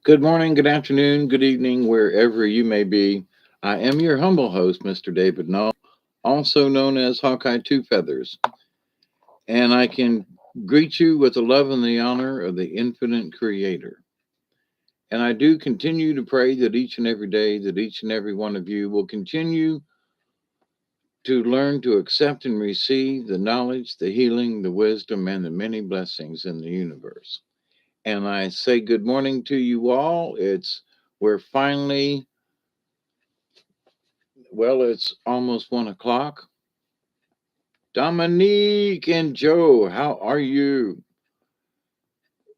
Good morning, good afternoon, good evening, wherever you may be. I am your humble host, Mr. David Null, also known as Hawkeye Two Feathers, and I can greet you with the love and the honor of the infinite creator. And I do continue to pray that each and every day that each and every one of you will continue to learn to accept and receive the knowledge, the healing, the wisdom, and the many blessings in the universe. And I say good morning to you all. We're finally Well, it's almost 1 o'clock. Dominique and Joe, how are you?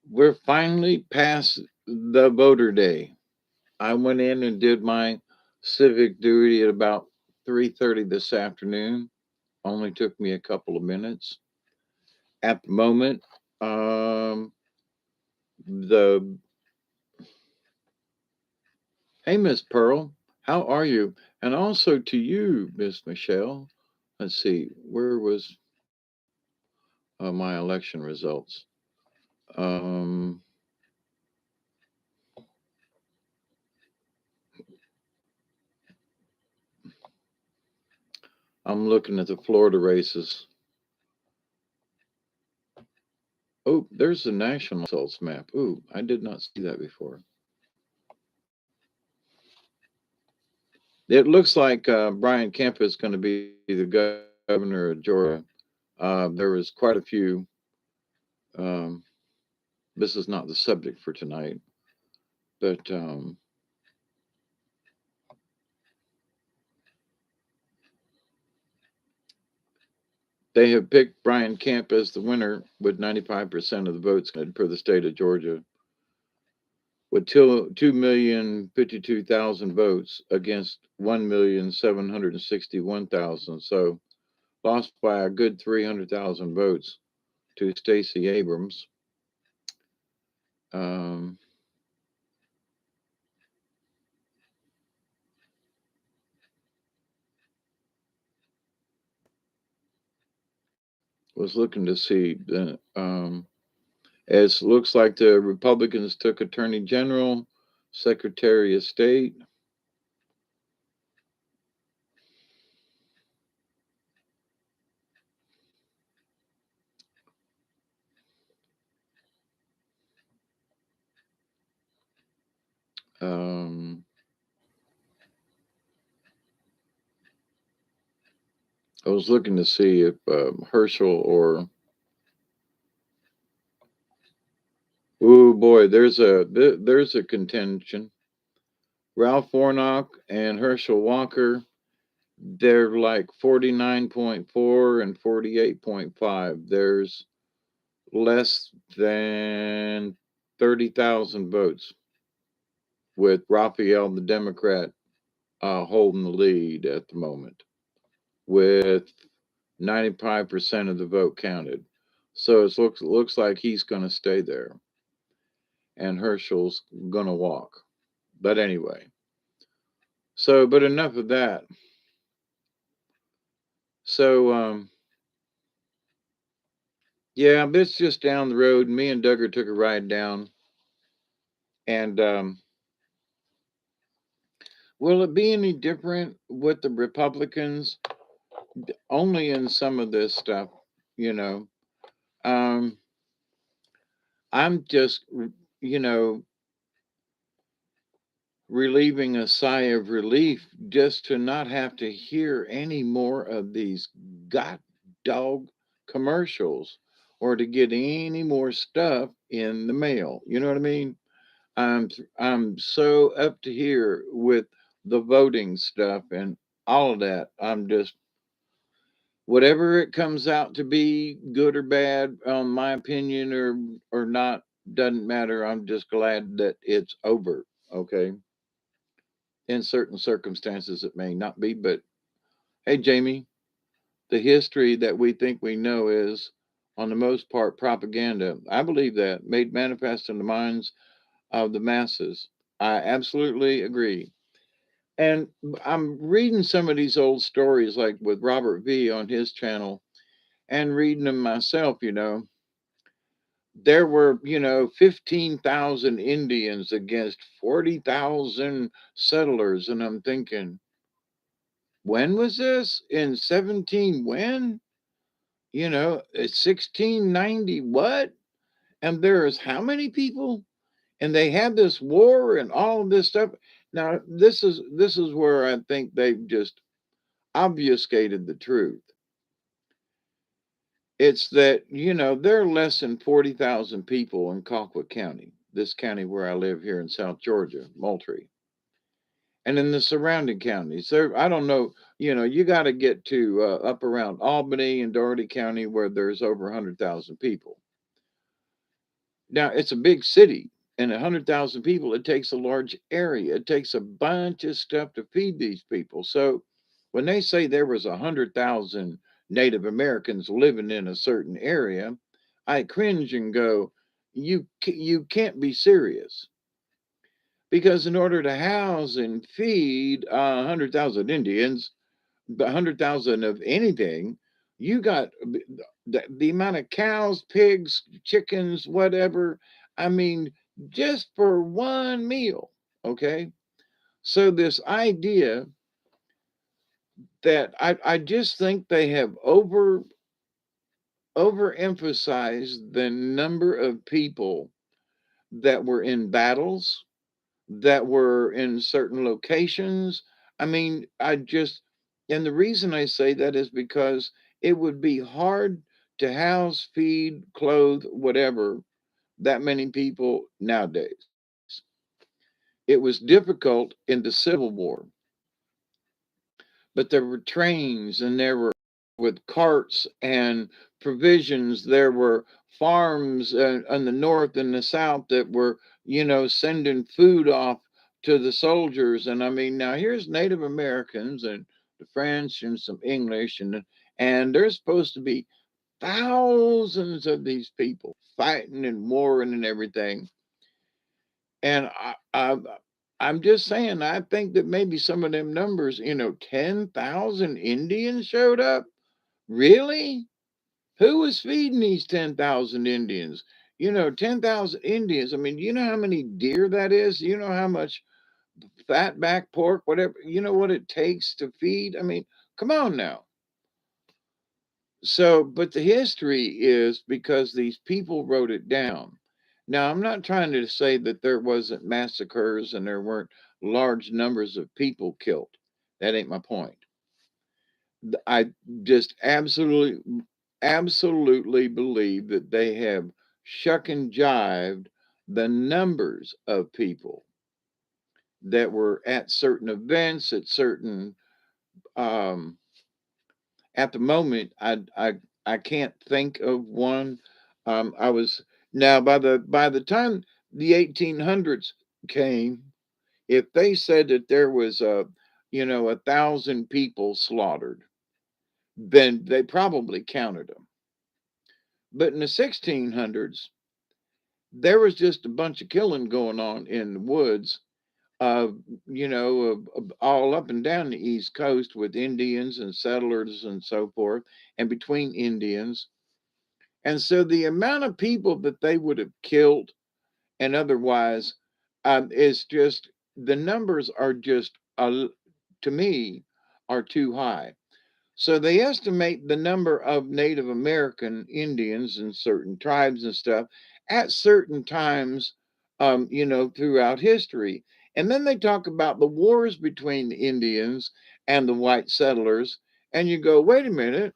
We're finally past the voter day. I went in and did my civic duty at about 3:30 this afternoon. Only took me a couple of minutes. At the moment, um, the hey, Miss Pearl, how are you? And also to you, Miss Michelle. Let's see, where was my election results? Um, I'm looking at the Florida races. Oh, there's the national results map. Ooh, I did not see that before. It looks like Brian Kemp is going to be the governor of Georgia. There was quite a few. Um, this is not the subject for tonight, but they have picked Brian Kemp as the winner with 95% of the votes for the state of Georgia, with 2,052,000 votes against 1,761,000. So lost by a good 300,000 votes to Stacey Abrams. Um, was looking to see as looks like the Republicans took Attorney General, Secretary of State. Um, I was looking to see if Herschel or oh boy, there's a contention. Ralph Warnock and Herschel Walker, they're like 49.4 and 48.5. There's less than 30,000 votes, with Raphael, the Democrat, holding the lead at the moment with 95% of the vote counted. So it looks like he's going to stay there and Herschel's going to walk. But anyway, but enough of that. So, yeah, it's just down the road. Me and Duggar took a ride down. And will it be any different with the Republicans? Only in some of this stuff, you know. Um, I'm just, you know, relieving a sigh of relief just to not have to hear any more of these god dog commercials or to get any more stuff in the mail. You know what I mean? I'm so up to here with the voting stuff and all of that. I'm just whatever it comes out to be, good or bad, my opinion or not, doesn't matter. I'm just glad that it's over. Okay. In certain circumstances, it may not be, but hey, Jamie, the history that we think we know is, on the most part, propaganda. I believe that made manifest in the minds of the masses. I absolutely agree. And I'm reading some of these old stories, like with Robert V on his channel, and reading them myself, there were, 15,000 Indians against 40,000 settlers. And I'm thinking, when was this? In 17, when? It's 1690, what? And there's how many people? And they had this war and all of this stuff. Now, this is where I think they've just obfuscated the truth. It's that, there are less than 40,000 people in Colquitt County, this county where I live here in South Georgia, Moultrie. And in the surrounding counties, there, I don't know, you got to get to up around Albany and Dougherty County where there's over 100,000 people. Now, it's a big city, and 100,000 people, it takes a large area. It takes a bunch of stuff to feed these people. So when they say there was 100,000 Native Americans living in a certain area, I cringe and go, you can't be serious. Because in order to house and feed 100,000 Indians, 100,000 of anything, you got the amount of cows, pigs, chickens, whatever. I mean, just for one meal. Okay. So this idea that I just think they have overemphasized the number of people that were in battles, that were in certain locations. I mean, and the reason I say that is because it would be hard to house, feed, clothe, whatever, that many people nowadays. It was difficult in the Civil War, but there were trains and there were with carts and provisions. There were farms in the north and the south that were, sending food off to the soldiers. And I mean, now here's Native Americans and the French and some English, and there's supposed to be thousands of these people fighting and warring and everything. And I'm just saying, I think that maybe some of them numbers, 10,000 Indians showed up. Really? Who was feeding these 10,000 Indians? 10,000 Indians. I mean, you know how many deer that is? You know how much fat back pork, whatever, you know what it takes to feed? I mean, come on now. So, but the history is because these people wrote it down. Now, I'm not trying to say that there wasn't massacres and there weren't large numbers of people killed. That ain't my point. I just absolutely believe that they have shuck and jived the numbers of people that were at certain events, um, at the moment, I can't think of one. I was now by the time the 1800s came, if they said that there was 1,000 people slaughtered, then they probably counted them. But in the 1600s, there was just a bunch of killing going on in the woods, all up and down the East Coast with Indians and settlers and so forth, and between Indians. And so the amount of people that they would have killed and otherwise is just, the numbers are just, to me, are too high. So they estimate the number of Native American Indians and certain tribes and stuff at certain times, throughout history. And then they talk about the wars between the Indians and the white settlers. And you go, wait a minute,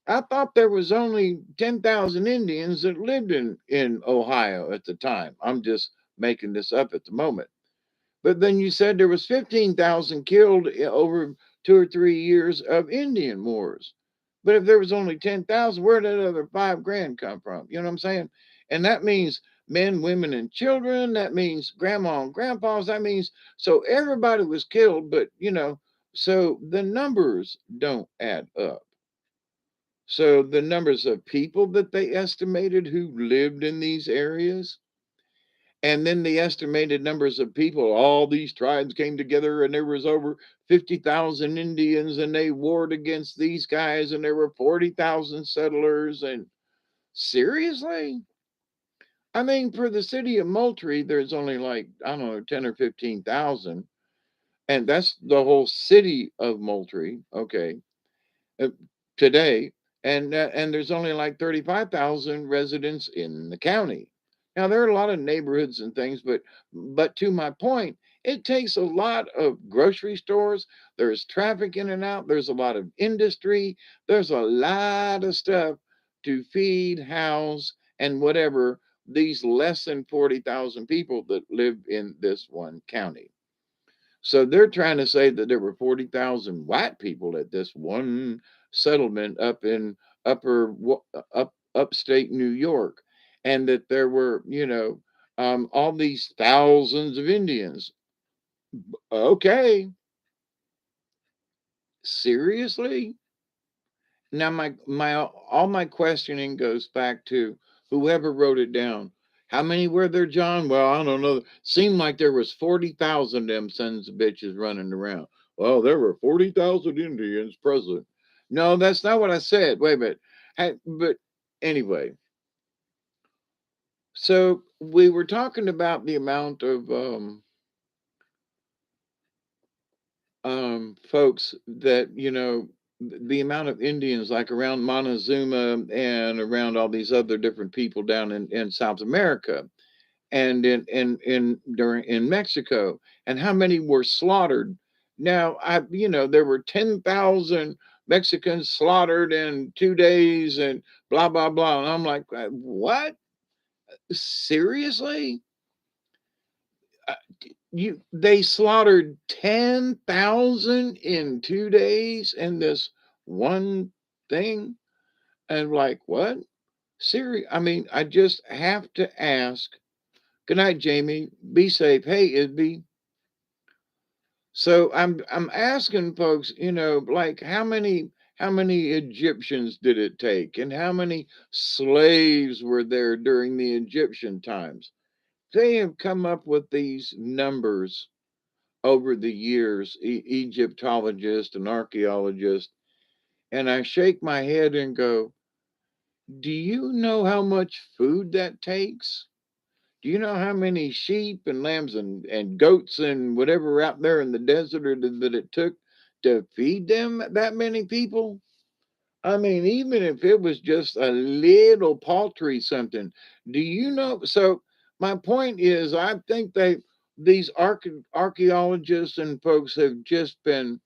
I thought there was only 10,000 Indians that lived in Ohio at the time. I'm just making this up at the moment. But then you said there was 15,000 killed over 2 or 3 years of Indian wars. But if there was only 10,000, where did that other 5 grand come from? You know what I'm saying? And that means men, women, and children. That means grandma and grandpas. That means, so everybody was killed, but so the numbers don't add up. So the numbers of people that they estimated who lived in these areas, and then the estimated numbers of people, all these tribes came together and there was over 50,000 Indians and they warred against these guys and there were 40,000 settlers. And seriously? I mean, for the city of Moultrie, there's only like, I don't know, 10 or 15,000. And that's the whole city of Moultrie. Okay. uh, Today, and there's only like 35,000 residents in the county. Now there are a lot of neighborhoods and things, but to my point, it takes a lot of grocery stores. There's traffic in and out. There's a lot of industry. There's a lot of stuff to feed, house, and whatever these less than 40,000 people that live in this one county. So they're trying to say that there were 40,000 white people at this one settlement up in upstate New York, and that there were, all these thousands of Indians. Okay, seriously? Now my all my questioning goes back to whoever wrote it down. How many were there, John? Well, I don't know. Seemed like there was 40,000 of them sons of bitches running around. Well, there were 40,000 Indians present. No, that's not what I said. Wait a minute. But anyway, so we were talking about the amount of folks that, the amount of Indians like around Montezuma and around all these other different people down in South America and in Mexico, and how many were slaughtered. Now, there were 10,000 Mexicans slaughtered in 2 days and blah blah blah, and I'm like, what? Seriously? Uh, they slaughtered 10,000 in 2 days in this one thing, and like, what? Serious? I mean, I just have to ask. Good night, Jamie. Be safe. Hey, Isby. So I'm asking folks, like how many Egyptians did it take, and how many slaves were there during the Egyptian times? They have come up with these numbers over the years, Egyptologists and archaeologists, and I shake my head and go, do you know how much food that takes? Do you know how many sheep and lambs and goats and whatever out there in the desert that it took to feed them that many people? I mean, even if it was just a little paltry something, do you know? So my point is, I think these archaeologists and folks have just been,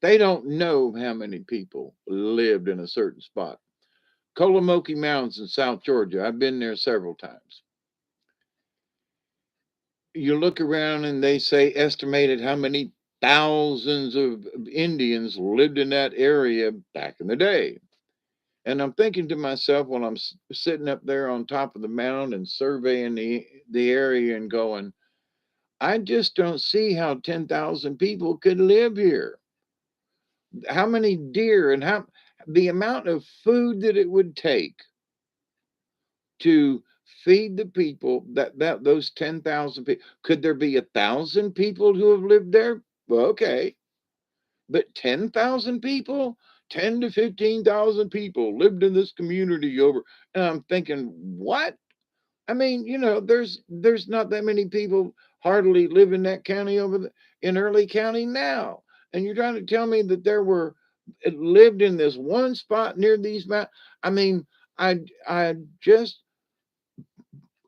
they don't know how many people lived in a certain spot. Colomoke Mountains in South Georgia. I've been there several times. You look around and they say estimated how many thousands of Indians lived in that area back in the day. And I'm thinking to myself while I'm sitting up there on top of the mountain and surveying the area and going, I just don't see how 10,000 people could live here. How many deer and how the amount of food that it would take to feed the people that those 10,000 people. Could there be 1,000 people who have lived there? Well, okay, but 10,000 people, 10 to 15,000 people lived in this community over, and I'm thinking, what? I mean, there's not that many people hardly live in that county in Early County now, and you're trying to tell me that there were lived in this one spot near these mountains. I mean, I just,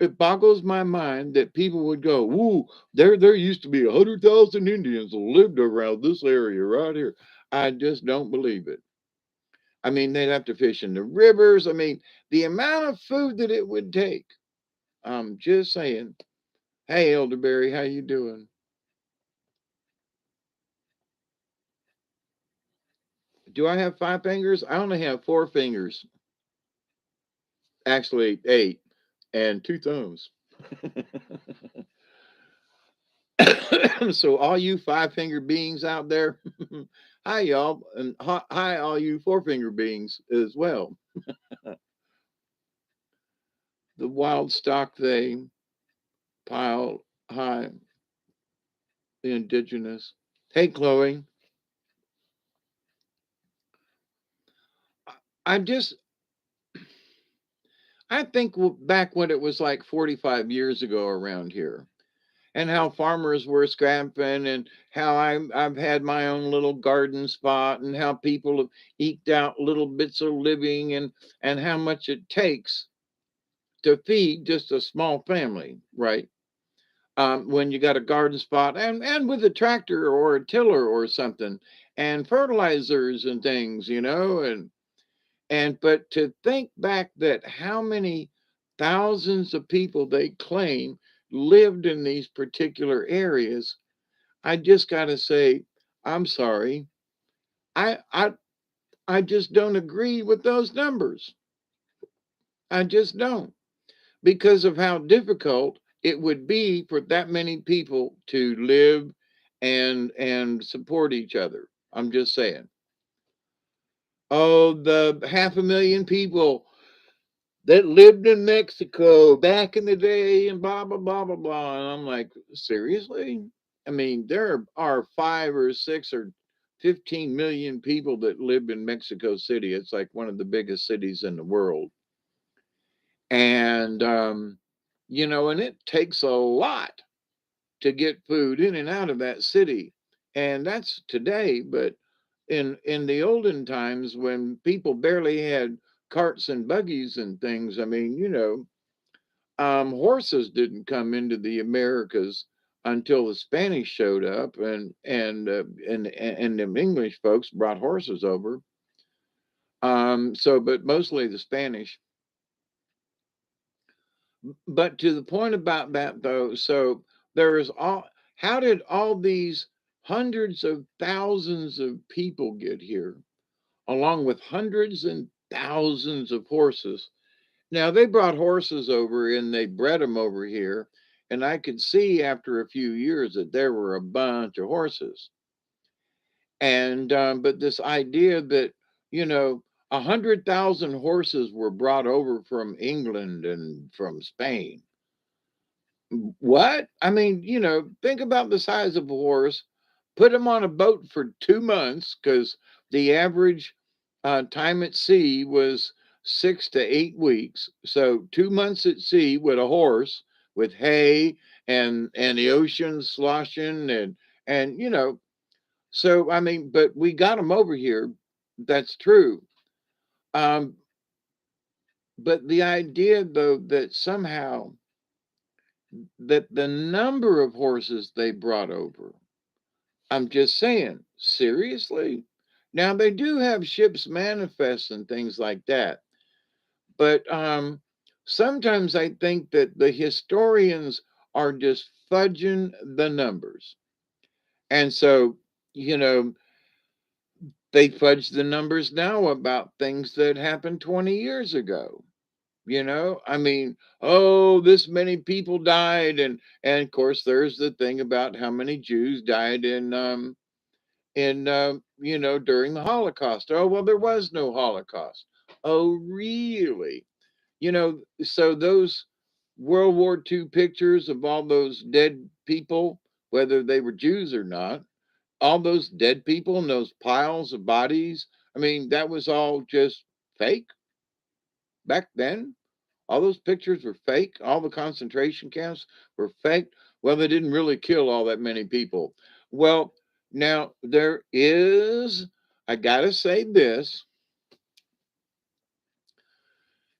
it boggles my mind that people would go, "Ooh, there used to be 100,000 Indians that lived around this area right here." I just don't believe it. I mean, they'd have to fish in the rivers. I mean, the amount of food that it would take. I'm just saying. Hey, Elderberry, how you doing? Do I have 5 fingers? I only have 4 fingers. Actually, 8 and 2 thumbs. So all you 5 finger beings out there, hi y'all, and hi all you 4 finger beings as well. The wild stock they pile high, the indigenous. Hey Chloe, I just I think back when it was like 45 years ago around here, and how farmers were scrapping, and how I've had my own little garden spot, and how people have eked out little bits of living, and how much it takes to feed just a small family, right? When you got a garden spot, and with a tractor or a tiller or something, and fertilizers and things, and but to think back that how many thousands of people they claim lived in these particular areas, I just got to say, I'm sorry. I, I, I just don't agree with those numbers. I just don't, because of how difficult it would be for that many people to live and support each other. I'm just saying. Oh, the 500,000 people that lived in Mexico back in the day, and blah blah blah blah blah. And I'm like, seriously? I mean, there are 5 or 6 or 15 million people that live in Mexico City. It's like one of the biggest cities in the world. And and it takes a lot to get food in and out of that city. And that's today, but in the olden times when people barely had carts and buggies and things, I mean, horses didn't come into the Americas until the Spanish showed up, and them English folks brought horses over. But mostly the Spanish. But to the point about that though, so there is all. How did all these hundreds of thousands of people get here, along with hundreds and thousands of horses? Now they brought horses over and they bred them over here, and I could see after a few years that there were a bunch of horses. And but this idea that you know 100,000 horses were brought over from England and from Spain. What? I mean, think about the size of a horse. Put them on a boat for 2 months, because the average time at sea was 6 to 8 weeks. So 2 months at sea with a horse, with hay and the ocean sloshing, and. So I mean, but we got them over here. That's true. Um, but the idea, though, that somehow that the number of horses they brought over, I'm just saying, seriously? Now they do have ships manifest and things like that, but sometimes I think that the historians are just fudging the numbers. And so, you know, they fudge the numbers now about things that happened 20 years ago. I mean, oh, this many people died, and of course there's the thing about how many Jews died in during the Holocaust. Oh, well, there was no Holocaust. Oh, really? So those World War II pictures of all those dead people, whether they were Jews or not, all those dead people and those piles of bodies, I mean, that was all just fake back then. All those pictures were fake. All the concentration camps were fake. Well, they didn't really kill all that many people. Well, now there is, I gotta say this,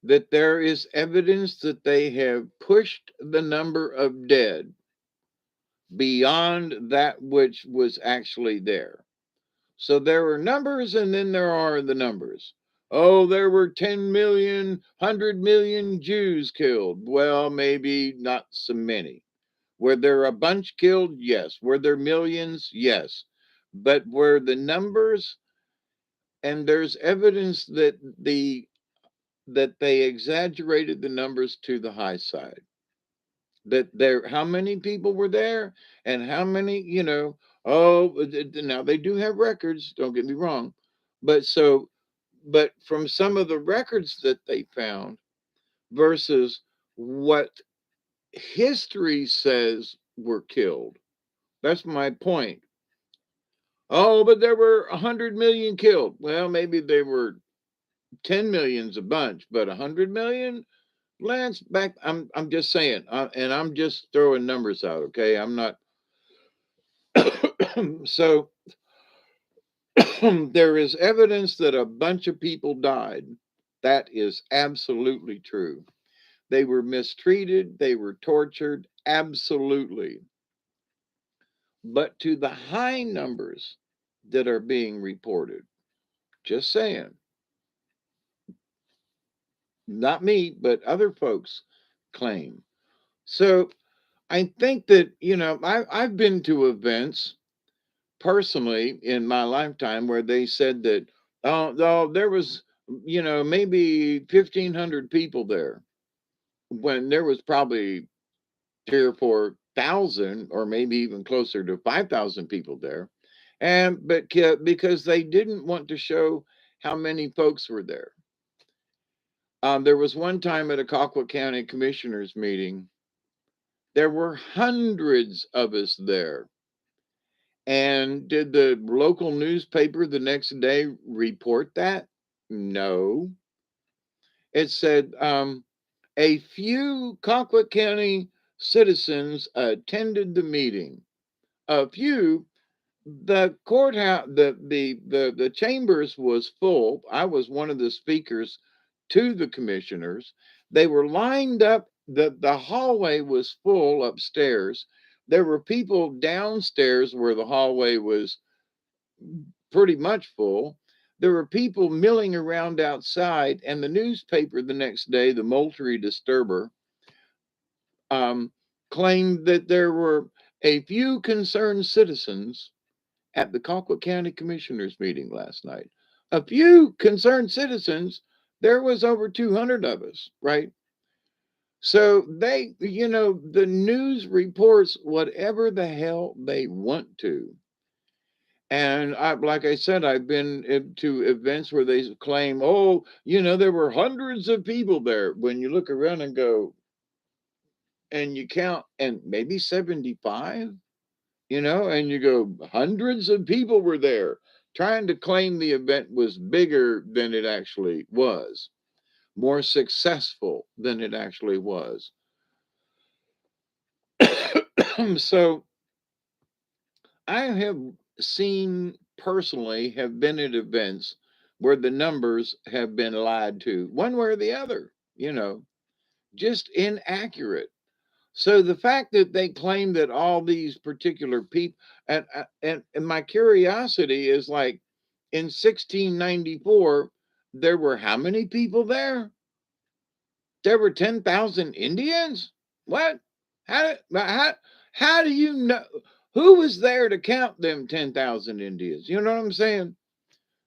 that there is evidence that they have pushed the number of dead beyond that which was actually there. So there are numbers, and then there are the numbers. Oh, there were 10 million, 100 million Jews killed. Well, maybe not so many. Were there a bunch killed? Yes. Were there millions? Yes. But were the numbers, and there's evidence that they exaggerated the numbers to the high side. That there, how many people were there, and how many, oh, now they do have records, don't get me wrong. But so, but from some of the records that they found versus what history says were killed, that's my point. Oh, but there were 100 million killed. Well, maybe they were 10 million's a bunch, but 100 million? Let's back. I'm just saying, and I'm just throwing numbers out. Okay, I'm not. So there is evidence that a bunch of people died. That is absolutely true. They were mistreated. They were tortured. Absolutely. But to the high numbers that are being reported, just saying, not me, but other folks claim. So I think that, I've been to events personally in my lifetime where they said that, oh, there was, maybe 1,500 people there when there was probably 3 or 4 thousand, or maybe even closer to 5,000 people there. And because they didn't want to show how many folks were there. There was one time at a Colquitt County Commissioners meeting, there were hundreds of us there. And did the local newspaper the next day report that? No. It said a few Colquitt County citizens attended the meeting. A few. The courthouse, the chambers was full. I was one of the speakers to the commissioners. They were lined up. The hallway was full upstairs. There were people downstairs where the hallway was pretty much full. There were people milling around outside, and the newspaper the next day, the Moultrie Disturber, um, claimed that there were a few concerned citizens at the Colquitt County Commissioners meeting last night. A few concerned citizens, there was over 200 of us, right? So the news reports whatever the hell they want to. And like I said, I've been to events where they claim, oh, there were hundreds of people there. When you look around and go, and you count, and maybe 75, and you go, hundreds of people were there trying to claim the event was bigger than it actually was, more successful than it actually was. So I have seen personally, have been at events where the numbers have been lied to, one way or the other, just inaccurate. So the fact that they claim that all these particular people, and my curiosity is like, in 1694, there were how many people there? There were 10,000 Indians. What? How do you know who was there to count them 10,000 Indians? You know what I'm saying?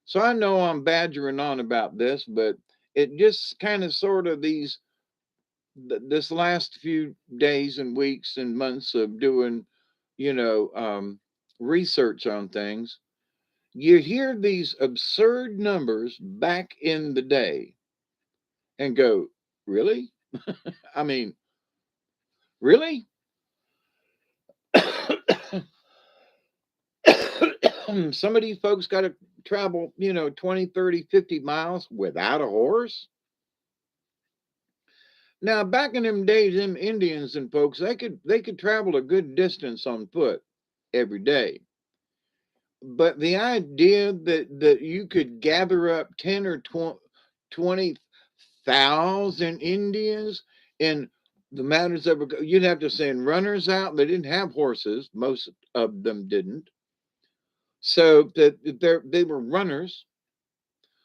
So I know I'm badgering on about this, but it just kind of sort of this last few days and weeks and months of doing, you know, um, research on things, you hear these absurd numbers back in the day and go, really? I mean, really? Some of these folks got to travel, 20, 30, 50 miles without a horse. Now, back in them days, them Indians and folks, they could travel a good distance on foot every day. But the idea that you could gather up 10 or 20,000 Indians in the matters of you'd have to send runners out. They didn't have horses, most of them didn't. So that they were runners,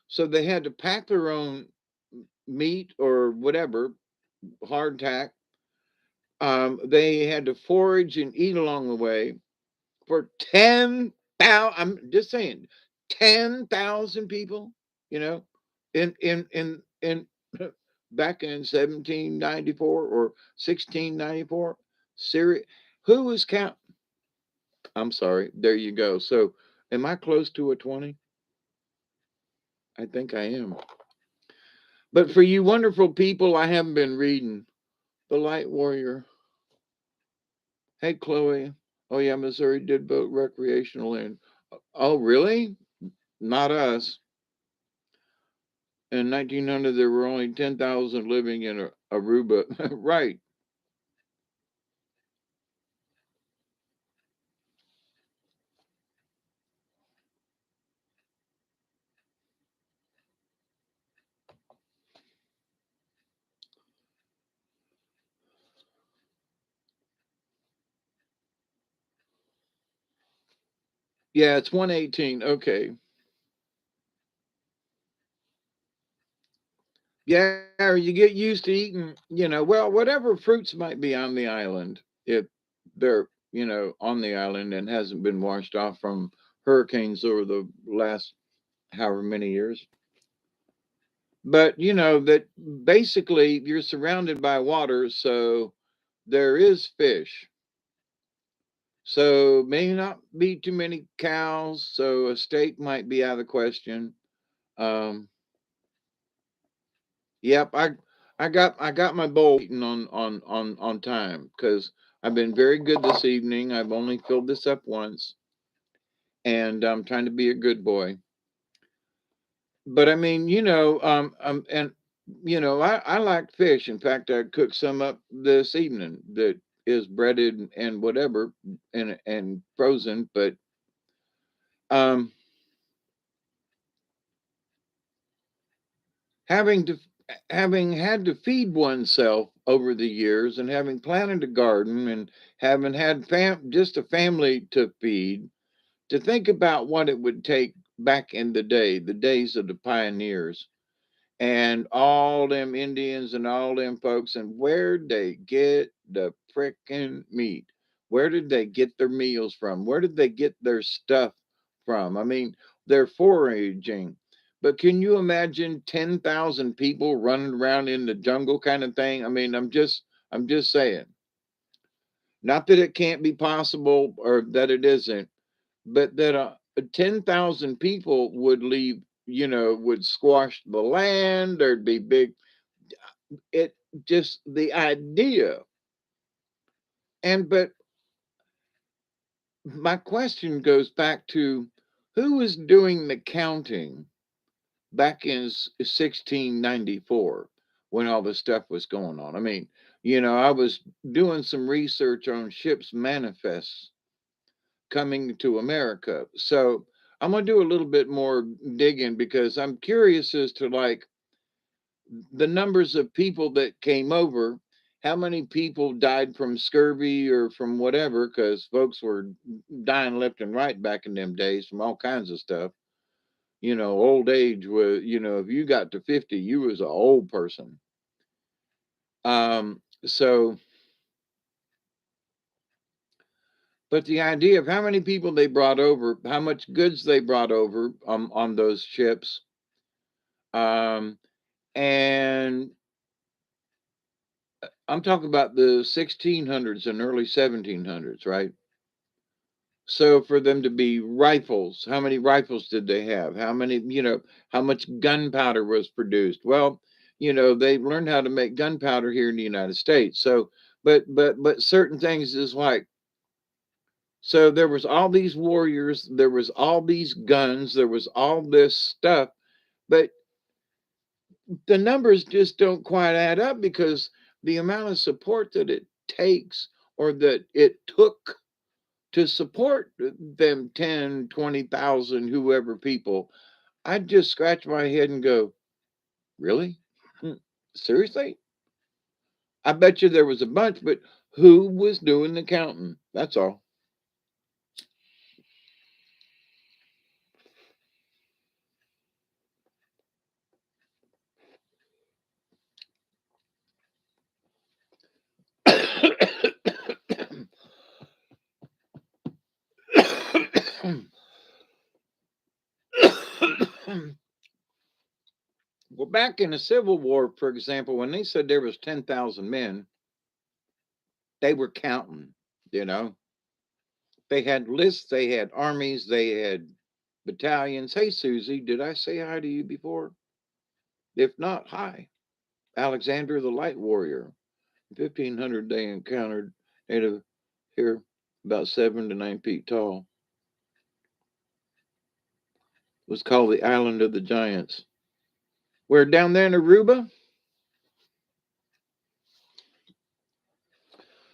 so they had to pack their own meat or whatever, hardtack. They had to forage and eat along the way for 10,000. I'm just saying, 10,000 people. You know, in back in 1794 or 1694. Syria, who was count? I'm sorry. There you go. So, am I close to a 20? I think I am. But for you wonderful people, I haven't been reading The Light Warrior. Hey, Chloe. Oh, yeah, Missouri did vote recreational land. Oh, really? Not us. In 1900, there were only 10,000 living in Aruba. Right. Yeah, it's 118. Okay. Yeah, or you get used to eating, well, whatever fruits might be on the island, if they're, on the island and hasn't been washed off from hurricanes over the last however many years. But that basically you're surrounded by water, so there is fish. So may not be too many cows, so a steak might be out of the question. Um, yep, I got my bowl eaten on time because I've been very good this evening. I've only filled this up once, and I'm trying to be a good boy. But I mean, and I like fish. In fact, I cooked some up this evening that is breaded and whatever and frozen. But um, having to having had to feed oneself over the years, and having planted a garden, and having had just a family to feed, to think about what it would take back in the days of the pioneers and all them Indians and all them folks, and where'd they get the frickin' meat? Where did they get their meals from? Where did they get their stuff from? I mean, they're foraging. But can you imagine 10,000 people running around in the jungle kind of thing? I mean, I'm just saying. Not that it can't be possible or that it isn't, but that 10,000 people would leave, would squash the land. There'd be big, it just the idea. But my question goes back to who was doing the counting back in 1694 when all this stuff was going on. I mean, I was doing some research on ships' manifests coming to America. So I'm going to do a little bit more digging because I'm curious as to like the numbers of people that came over, how many people died from scurvy or from whatever, because folks were dying left and right back in them days from all kinds of stuff. Old age was, if you got to 50, you was an old person. So, but the idea of how many people they brought over, how much goods they brought over on those ships, um, and I'm talking about the 1600s and early 1700s, right? So for them to be rifles, how many rifles did they have? How many, how much gunpowder was produced? Well, they learned how to make gunpowder here in the United States. So, but certain things is like, so there was all these warriors, there was all these guns, there was all this stuff, but the numbers just don't quite add up because the amount of support that it takes or that it took to support them 10, 20,000, whoever people, I'd just scratch my head and go, really? Seriously? I bet you there was a bunch, but who was doing the counting? That's all. Well, back in the Civil War, for example, when they said there was 10,000 men, they were counting, you know. They had lists, they had armies, they had battalions. Hey, Susie, did I say hi to you before? If not, hi. Alexander the Light Warrior. 1500 they encountered native here about 7 to 9 feet tall. It was called the Island of the Giants. We're down there in Aruba.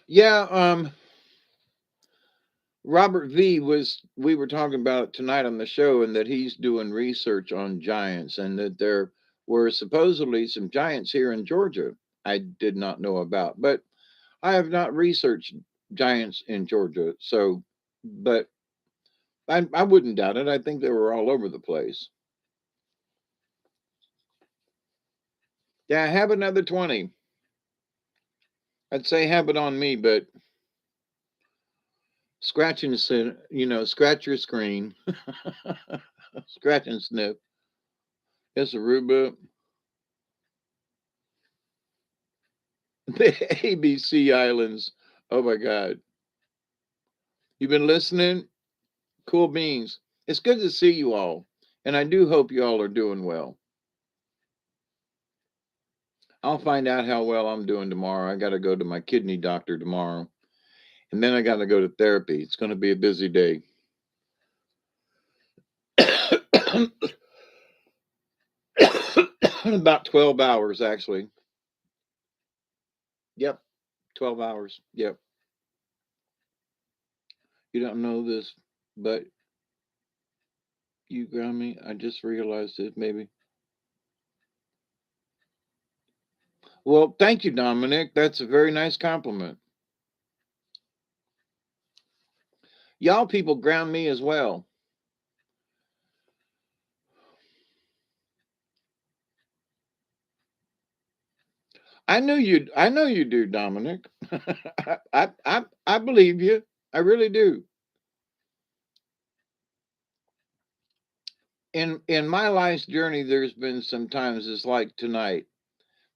Yeah, Robert V we were talking about it tonight on the show, and that he's doing research on giants, and that there were supposedly some giants here in Georgia I did not know about. But I have not researched giants in Georgia, so but I wouldn't doubt it. I think they were all over the place. Yeah, have another 20. I'd say have it on me, but scratch and scratch your screen, scratch and sniff. It's Aruba, the ABC Islands. Oh my God. You've been listening? Cool beans. It's good to see you all. And I do hope you all are doing well. I'll find out how well I'm doing tomorrow. I got to go to my kidney doctor tomorrow. And then I got to go to therapy. It's going to be a busy day. About 12 hours, actually. Yep. 12 hours. Yep. You don't know this, but you got me. I just realized it, maybe. Well, thank you, Dominic. That's a very nice compliment. Y'all people ground me as well. I know you do, Dominic. I believe you. I really do. In my life's journey, there's been some times it's like tonight.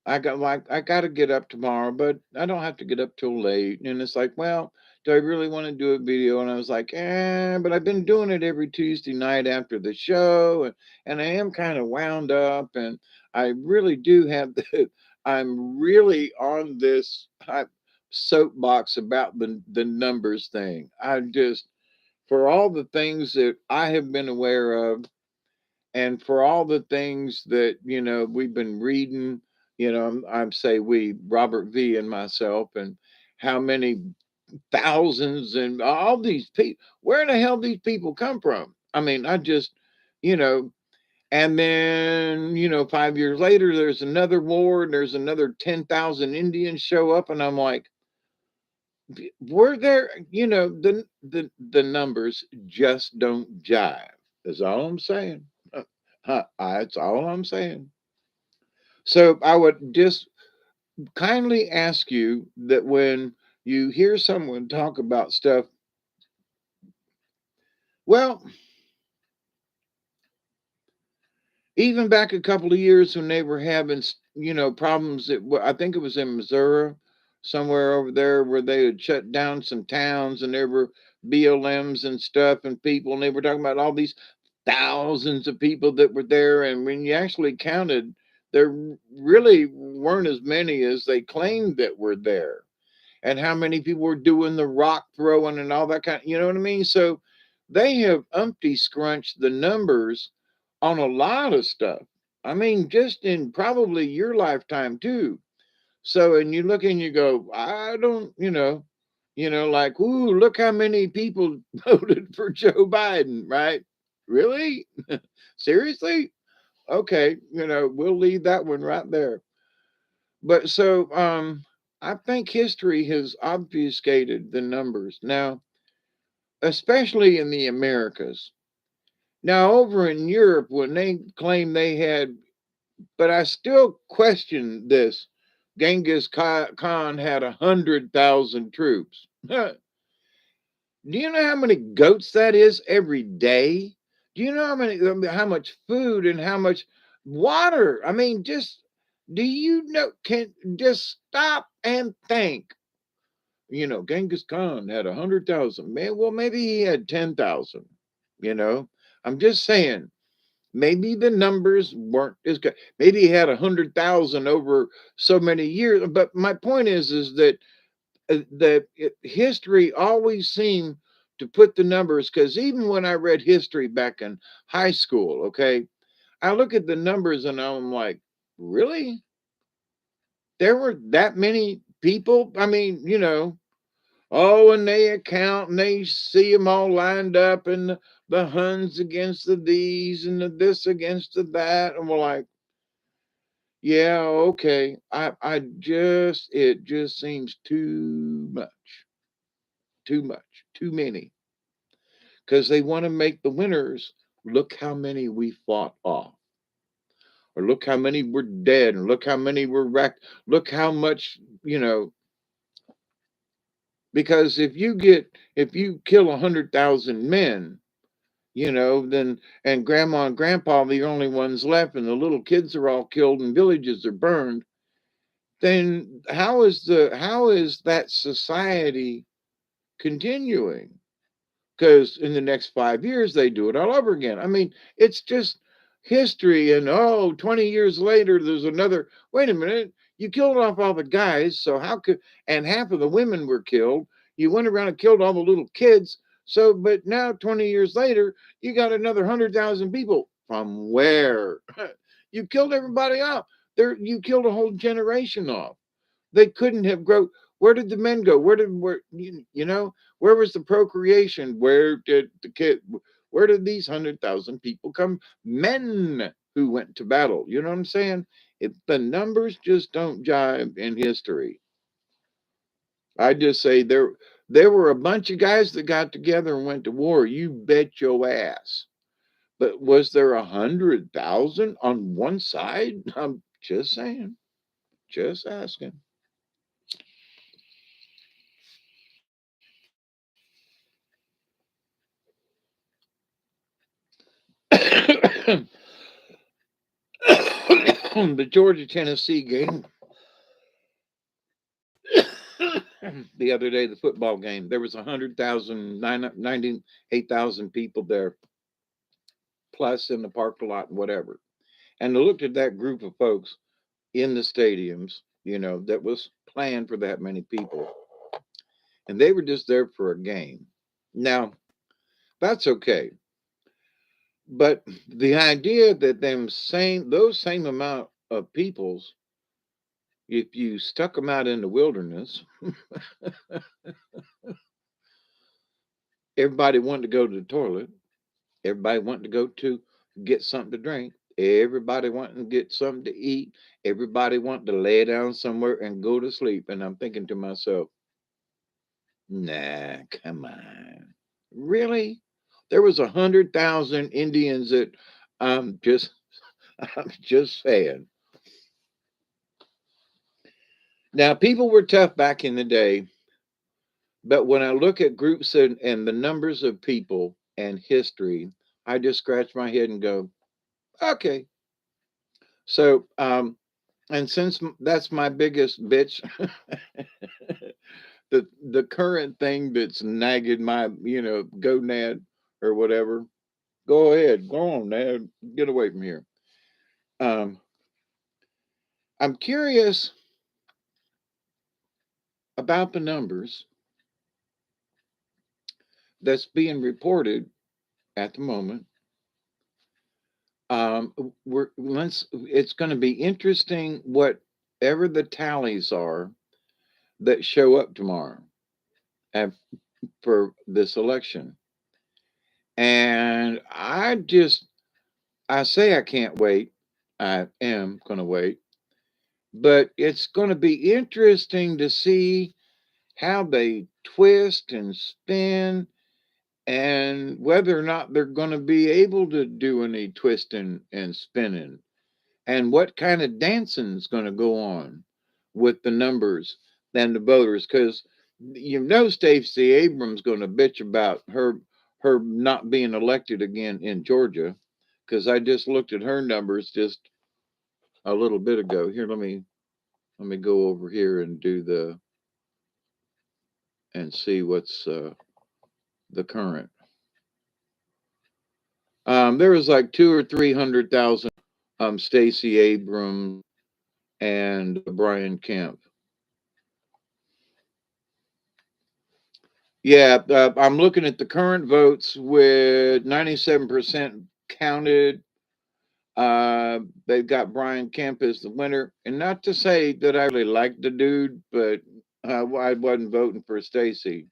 I got to get up tomorrow, but I don't have to get up till late. And it's like, well, do I really want to do a video? And I was like, but I've been doing it every Tuesday night after the show, and I am kind of wound up, and I really do have the. I'm really on this soapbox about the numbers thing. I just for all the things that I have been aware of, and for all the things that we've been reading, I'm say we, Robert V and myself, and how many thousands and all these people, where the hell these people come from? I mean, I just you know and then 5 years later there's another war, and there's another 10,000 Indians show up, and I'm like, were there, the numbers just don't jive. That's all I'm saying. That's all I'm saying. So I would just kindly ask you that when you hear someone talk about stuff, well, even back a couple of years when they were having, problems that I think it was in Missouri, somewhere over there, where they had shut down some towns, and there were BLMs and stuff and people, and they were talking about all these thousands of people that were there. And when you actually counted, there really weren't as many as they claimed that were there. And how many people were doing the rock throwing and all that kind of, you know what I mean? So they have umpty scrunched the numbers on a lot of stuff. I mean, just in probably your lifetime too. So, and you look and you go, I don't, like, ooh, look how many people voted for Joe Biden, right? Really? Seriously? Okay, we'll leave that one right there. But so I think history has obfuscated the numbers. Now, especially in the Americas. Now, over in Europe, when they claim they had, but I still question this. Genghis Khan had 100,000 troops. Do you know how many goats that is every day? Do you know how much food and how much water? I mean, just do you know? Can just stop and think. Genghis Khan had 100,000. Man, well, maybe he had 10,000. You know, I'm just saying. Maybe the numbers weren't as good. Maybe he had 100,000 over so many years. But my point is that history always seemed to put the numbers, because even when I read history back in high school, okay, I look at the numbers and I'm like, really? There were that many people? I mean, Oh, and they account and they see them all lined up, and the Huns against the these and the this against the that, and we're like, yeah, okay. It just seems too much, too many, because they want to make the winners look how many we fought off, or look how many were dead, and look how many were wrecked, look how much, because if you kill 100,000 men, then and grandma and grandpa are the only ones left, and the little kids are all killed and villages are burned, then how is that society continuing? Because in the next 5 years they do it all over again. I mean, it's just history. And 20 years later, there's another. Wait a minute, you killed off all the guys, so how could? And half of the women were killed. You went around and killed all the little kids. So, but now 20 years later, you got another 100,000 people. From where? You killed everybody off. You killed a whole generation off. They couldn't have grown. Where did the men go? Where was the procreation? Where did the kid? Where did these 100,000 people come? Men who went to battle. You know what I'm saying? The numbers just don't jive in history. I just say there were a bunch of guys that got together and went to war. You bet your ass. But was there 100,000 on one side? I'm just saying. Just asking. The Georgia Tennessee game the other day, the football game, there was 100,000, 98,000 people there, plus in the parking lot and whatever. And I looked at that group of folks in the stadiums, that was planned for that many people, and they were just there for a game. Now, that's okay. But the idea that those same amount of peoples, if you stuck them out in the wilderness, everybody wanted to go to the toilet. Everybody wanted to go to get something to drink. Everybody wanted to get something to eat. Everybody wanted to lay down somewhere and go to sleep. And I'm thinking to myself, nah, come on. Really? There was 100,000 Indians that I'm just I'm just saying. Now people were tough back in the day, but when I look at groups and the numbers of people and history, I just scratch my head and go, okay. So, and since that's my biggest bitch, the current thing that's nagging my, go Nad or whatever, go ahead, go on, Nad, get away from here. Um, I'm curious about the numbers that's being reported at the moment. It's going to be interesting whatever the tallies are that show up tomorrow at, for this election. And I say I can't wait. I am going to wait. But it's going to be interesting to see how they twist and spin, and whether or not they're going to be able to do any twisting and spinning, and what kind of dancing is going to go on with the numbers and the voters. Because Stacey Abrams going to bitch about her not being elected again in Georgia, because I just looked at her numbers just a little bit ago. Here, let me go over here and see what's the current. There was like 200,000 or 300,000 Stacey Abrams and Brian Kemp. Yeah, I'm looking at the current votes with 97% counted. They've got Brian Kemp as the winner, and not to say that I really like the dude, but I wasn't voting for Stacy,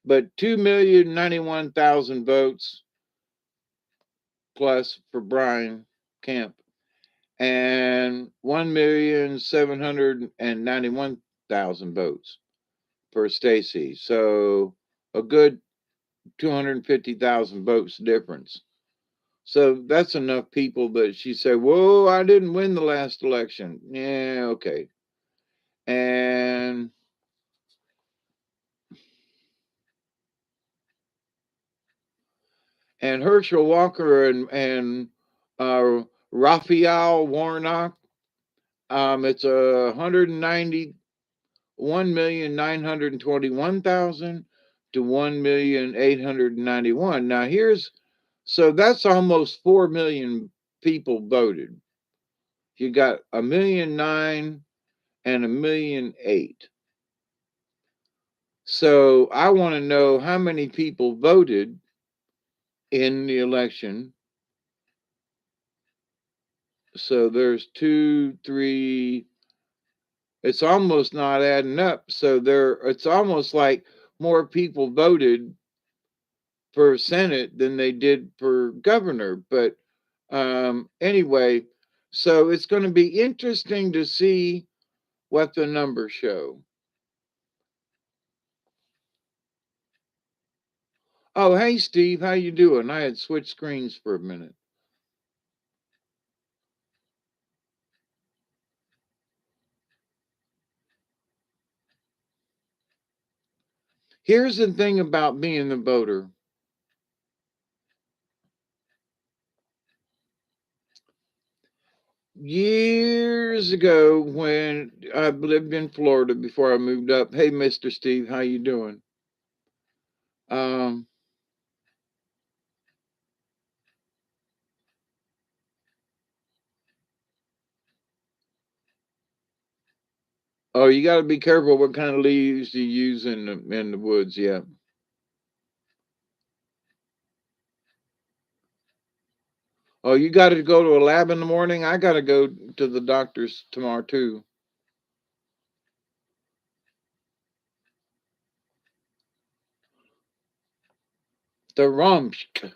but 2,091,000 votes plus for Brian Kemp, and 1,791,000 votes for Stacy. So a good 250,000 votes difference. So that's enough people that she said, "Whoa, I didn't win the last election." Yeah, okay. And Herschel Walker and Raphael Warnock, it's 191,921,000 to 1,891,000. Now so that's almost 4 million people voted. You got 1,000,009 and 1,000,008. So I want to know how many people voted in the election. So there's two, three, it's almost not adding up. So it's almost like more people voted for Senate than they did for governor. But anyway, so it's going to be interesting to see what the numbers show. Oh, hey Steve, how you doing? I had switched screens for a minute. Here's the thing about being a voter. Years ago, when I lived in Florida before I moved up. Hey, Mr. Steve, how you doing? Um, oh, you got to be careful what kind of leaves you use in the woods. Yeah. Oh, you got to go to a lab in the morning. I got to go to the doctor's tomorrow too. The Rumsk.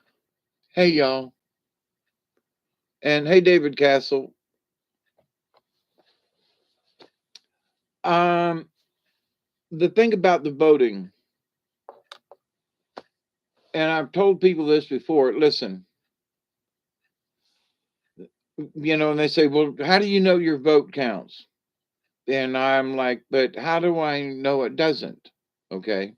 Hey, y'all, and hey, David Castle. Um, the thing about the voting, and I've told people this before. Listen, and they say, "Well, how do you know your vote counts?" And I'm like, "But how do I know it doesn't?" Okay.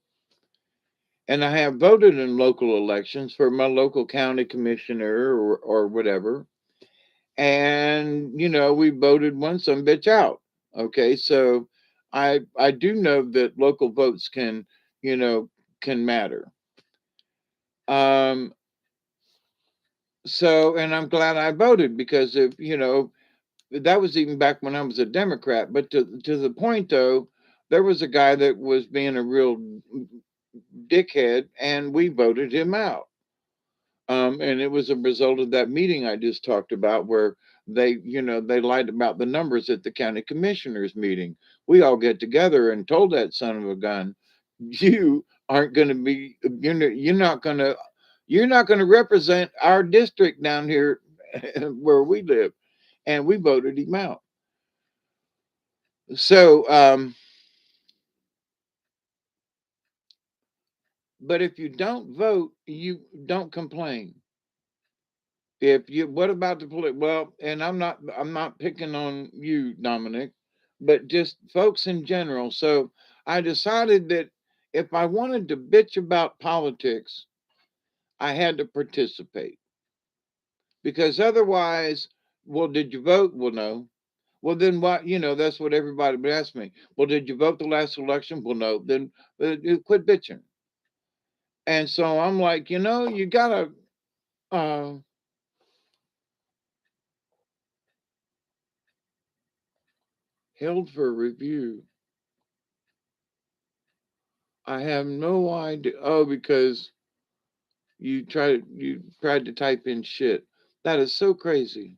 And I have voted in local elections for my local county commissioner or whatever. And, we voted one some bitch out. Okay. So I do know that local votes you know, can matter. Um, and I'm glad I voted because if, that was even back when I was a Democrat. But to the point though, there was a guy that was being a real dickhead and we voted him out. And it was a result of that meeting I just talked about where they lied about the numbers at the county commissioners meeting. We all get together and told that son of a gun, you aren't going to be, you're not going to represent our district down here where we live. And we voted him out. So, but if you don't vote, you don't complain. If you, what about the well, and I'm not picking on you, Dominic, but just folks in general. So I decided that if I wanted to bitch about politics, I had to participate because otherwise, well, did you vote? Well, no. Well, then what? That's what everybody would ask me. Well, did you vote the last election? Well, no. Then you quit bitching. And so I'm like, you gotta uh, held for review. I have no idea. Oh, because you tried to type in shit. That is so crazy.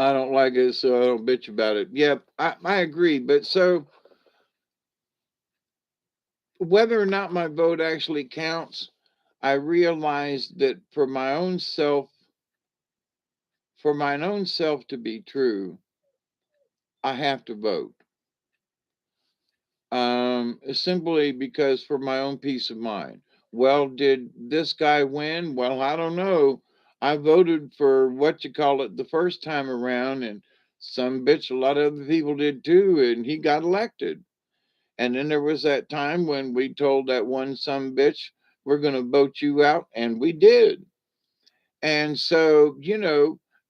I don't like it, so I don't bitch about it. Yep, I agree. But so whether or not my vote actually counts, I realize that for my own self to be true, I have to vote. Simply because for my own peace of mind. Well, did this guy win? Well, I don't know. I voted for what you call it the first time around, and some bitch, a lot of other people did too, and he got elected. And then there was that time when we told that one some bitch, we're going to vote you out, and we did. And so,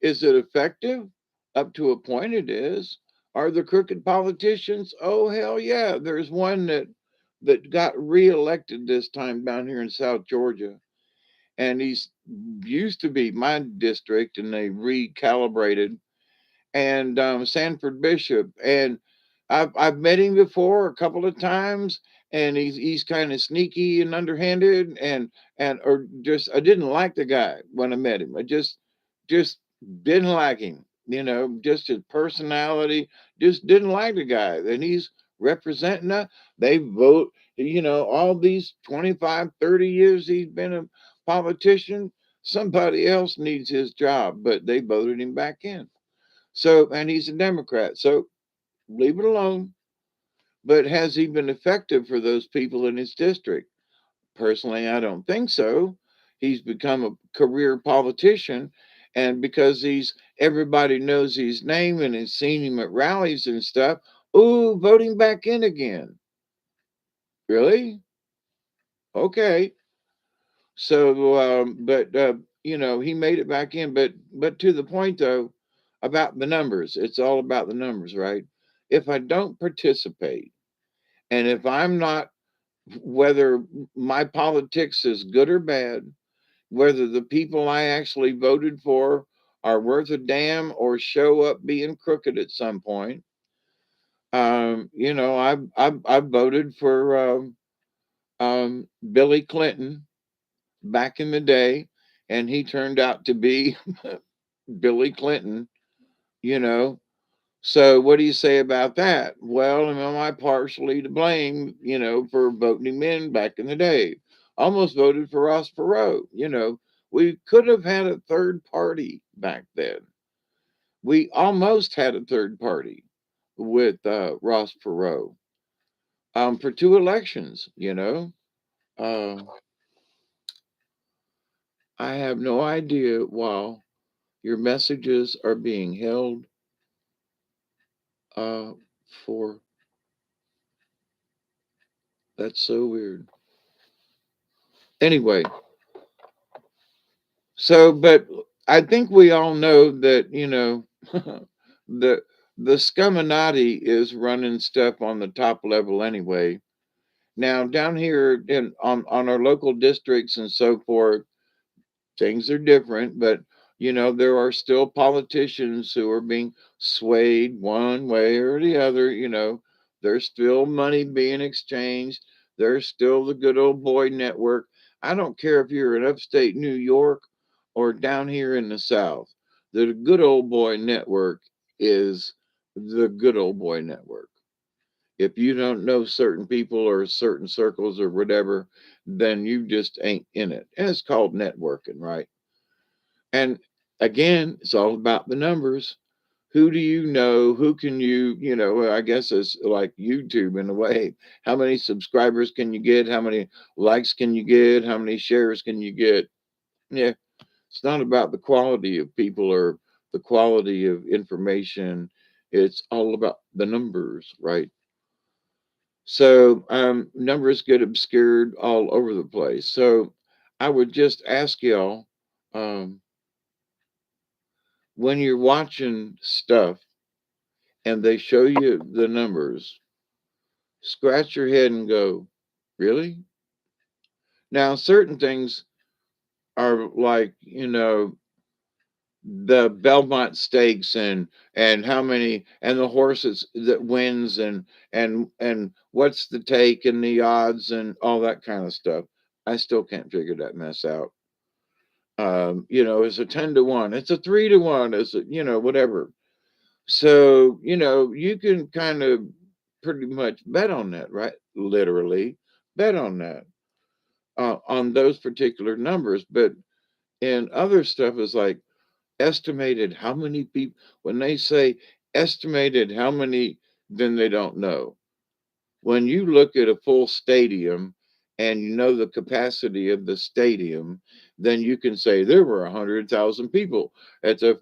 is it effective? Up to a point, it is. Are there crooked politicians? Oh, hell yeah. There's one that got reelected this time down here in South Georgia. And he's used to be my district, and they recalibrated, and Sanford Bishop, and I've met him before a couple of times, and he's kind of sneaky and underhanded, and or just I didn't like the guy when I met him. I just didn't like him. Just his personality. Just didn't like the guy. And he's representing us. They vote. All these 25, 30 years he's been a politician. Somebody else needs his job, but they voted him back in. So, and he's a Democrat. So leave it alone. But has he been effective for those people in his district? Personally, I don't think so. He's become a career politician. And because everybody knows his name and has seen him at rallies and stuff, ooh, voting back in again. Really? Okay. So, he made it back in. But to the point though, about the numbers, it's all about the numbers, right? If I don't participate, and if I'm not, whether my politics is good or bad, whether the people I actually voted for are worth a damn or show up being crooked at some point, I voted for Billy Clinton back in the day, and he turned out to be Billy Clinton, you know. So what do you say about that? Well, am I partially to blame, for voting him in back in the day? Almost voted for Ross Perot. We could have had a third party back then. We almost had a third party with Ross Perot for two elections. Uh, I have no idea while your messages are being held uh, for. That's so weird. Anyway, so, but I think we all know that, the the Scuminati is running stuff on the top level anyway. Now down here on our local districts and so forth, things are different, but there are still politicians who are being swayed one way or the other. There's still money being exchanged. There's still the good old boy network. I don't care if you're in upstate New York or down here in the South. The good old boy network is the good old boy network. If you don't know certain people or certain circles or whatever, then you just ain't in it. And it's called networking, right? And again, it's all about the numbers. Who do you know? Who can I guess it's like YouTube in a way. How many subscribers can you get? How many likes can you get? How many shares can you get? Yeah, it's not about the quality of people or the quality of information. It's all about the numbers, right? So numbers get obscured all over the place. So I would just ask y'all, um, when you're watching stuff and they show you the numbers, scratch your head and go, really? Now, certain things are like, the Belmont Stakes and how many and the horses that wins and what's the take and the odds and all that kind of stuff. I still can't figure that mess out. It's a 10 to 1, it's a 3 to 1, it's a, whatever. So, you can kind of pretty much bet on that, right? Literally bet on that, on those particular numbers. But in other stuff is like estimated how many people, when they say estimated how many, then they don't know. When you look at a full stadium and you know the capacity of the stadium, then you can say there were 100,000 people at the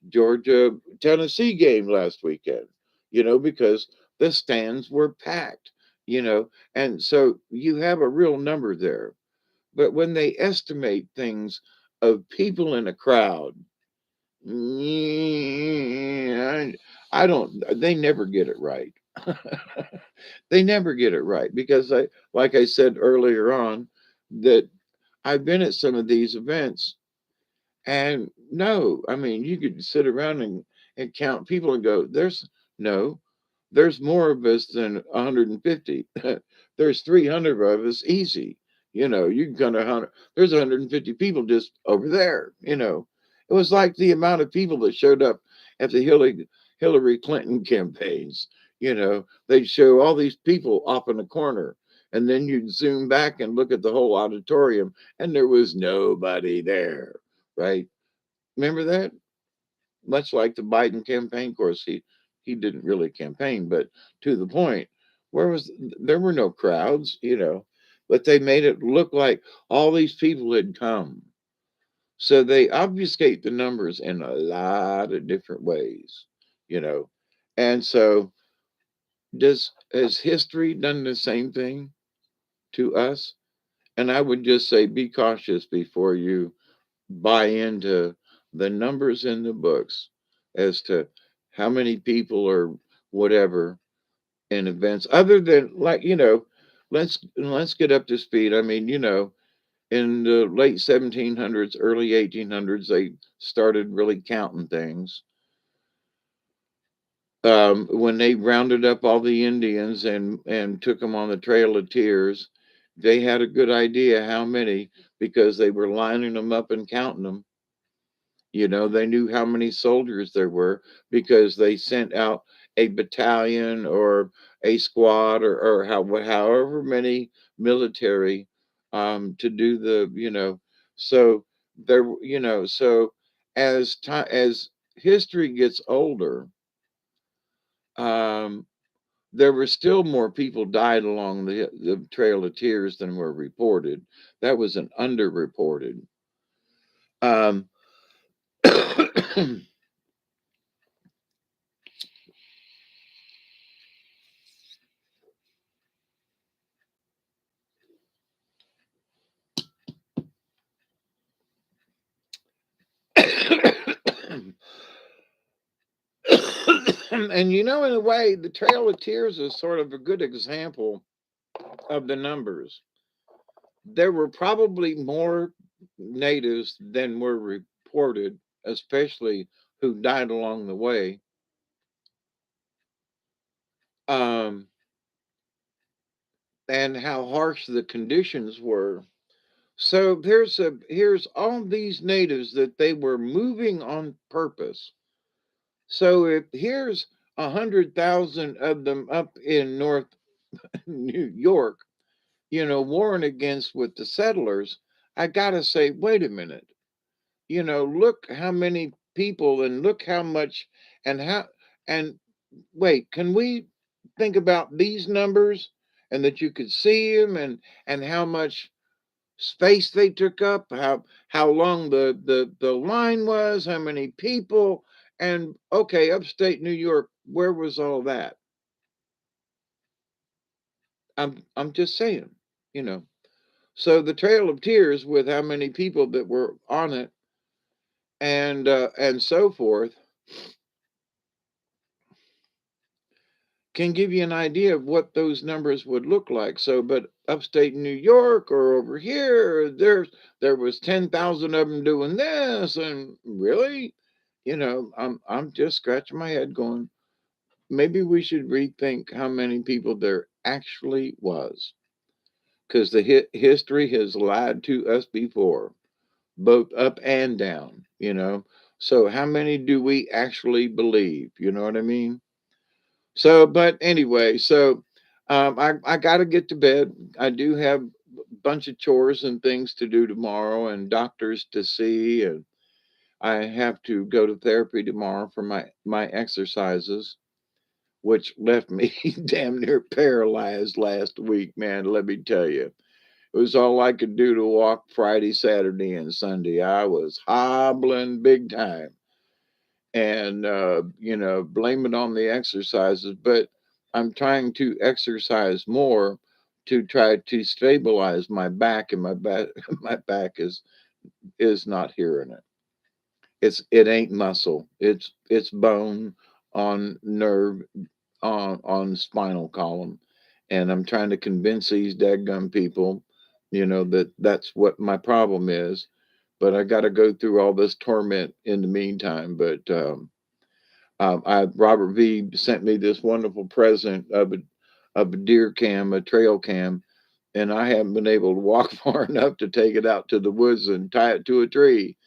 Georgia Tennessee game last weekend, because the stands were packed, and so you have a real number there. But when they estimate things of people in a crowd, I don't, they never get it right. They never get it right because like I said earlier on, that I've been at some of these events, and no, I mean, you could sit around and count people and go, no, there's more of us than 150. There's 300 of us easy. You can count 100. There's 150 people just over there. It was like the amount of people that showed up at the Hillary Clinton campaigns. They'd show all these people off in the corner, and then you'd zoom back and look at the whole auditorium, and there was nobody there, right? Remember that? Much like the Biden campaign. Of course, he didn't really campaign, but to the point, where was there were no crowds, but they made it look like all these people had come. So they obfuscate the numbers in a lot of different ways, you know. And so does has history done the same thing to us? And I would just say be cautious before you buy into the numbers in the books as to how many people or whatever in events other than, like, let's get up to speed. I mean, in the late 1700s, early 1800s, they started really counting things. When they rounded up all the Indians and took them on the Trail of Tears, they had a good idea how many, because they were lining them up and counting them. They knew how many soldiers there were because they sent out a battalion or a squad, or however many military, to do so so as history gets older, um, there were still more people died along the Trail of Tears than were reported. That was an underreported. Um, and in a way, the Trail of Tears is sort of a good example of the numbers. There were probably more natives than were reported, especially who died along the way. Um, and how harsh the conditions were. So here's all these natives that they were moving on purpose. So if here's 100,000 of them up in North New York, warring against with the settlers, I gotta say, wait a minute. Look how many people, and look how much, and wait, can we think about these numbers, and that you could see them, and how much space they took up, how long the line was, how many people, and okay, upstate New York, where was all that? I'm just saying, you know. So the Trail of Tears, with how many people that were on it, and so forth, can give you an idea of what those numbers would look like. So, but upstate New York or over here, there was 10,000 of them doing this, and really, I'm just scratching my head, going, maybe we should rethink how many people there actually was, because the history has lied to us before, both up and down. So how many do we actually believe? You know what I mean? So, but anyway, so I got to get to bed. I do have a bunch of chores and things to do tomorrow, and doctors to see, and I have to go to therapy tomorrow for my exercises, which left me damn near paralyzed last week, man. Let me tell you, it was all I could do to walk Friday, Saturday, and Sunday. I was hobbling big time, and blame it on the exercises. But I'm trying to exercise more to try to stabilize my back, and my back my back is not hearing it. It ain't muscle. It's bone on nerve on spinal column, and I'm trying to convince these dadgum people, that that's what my problem is. But I got to go through all this torment in the meantime. But Robert V sent me this wonderful present of a deer cam, a trail cam, and I haven't been able to walk far enough to take it out to the woods and tie it to a tree,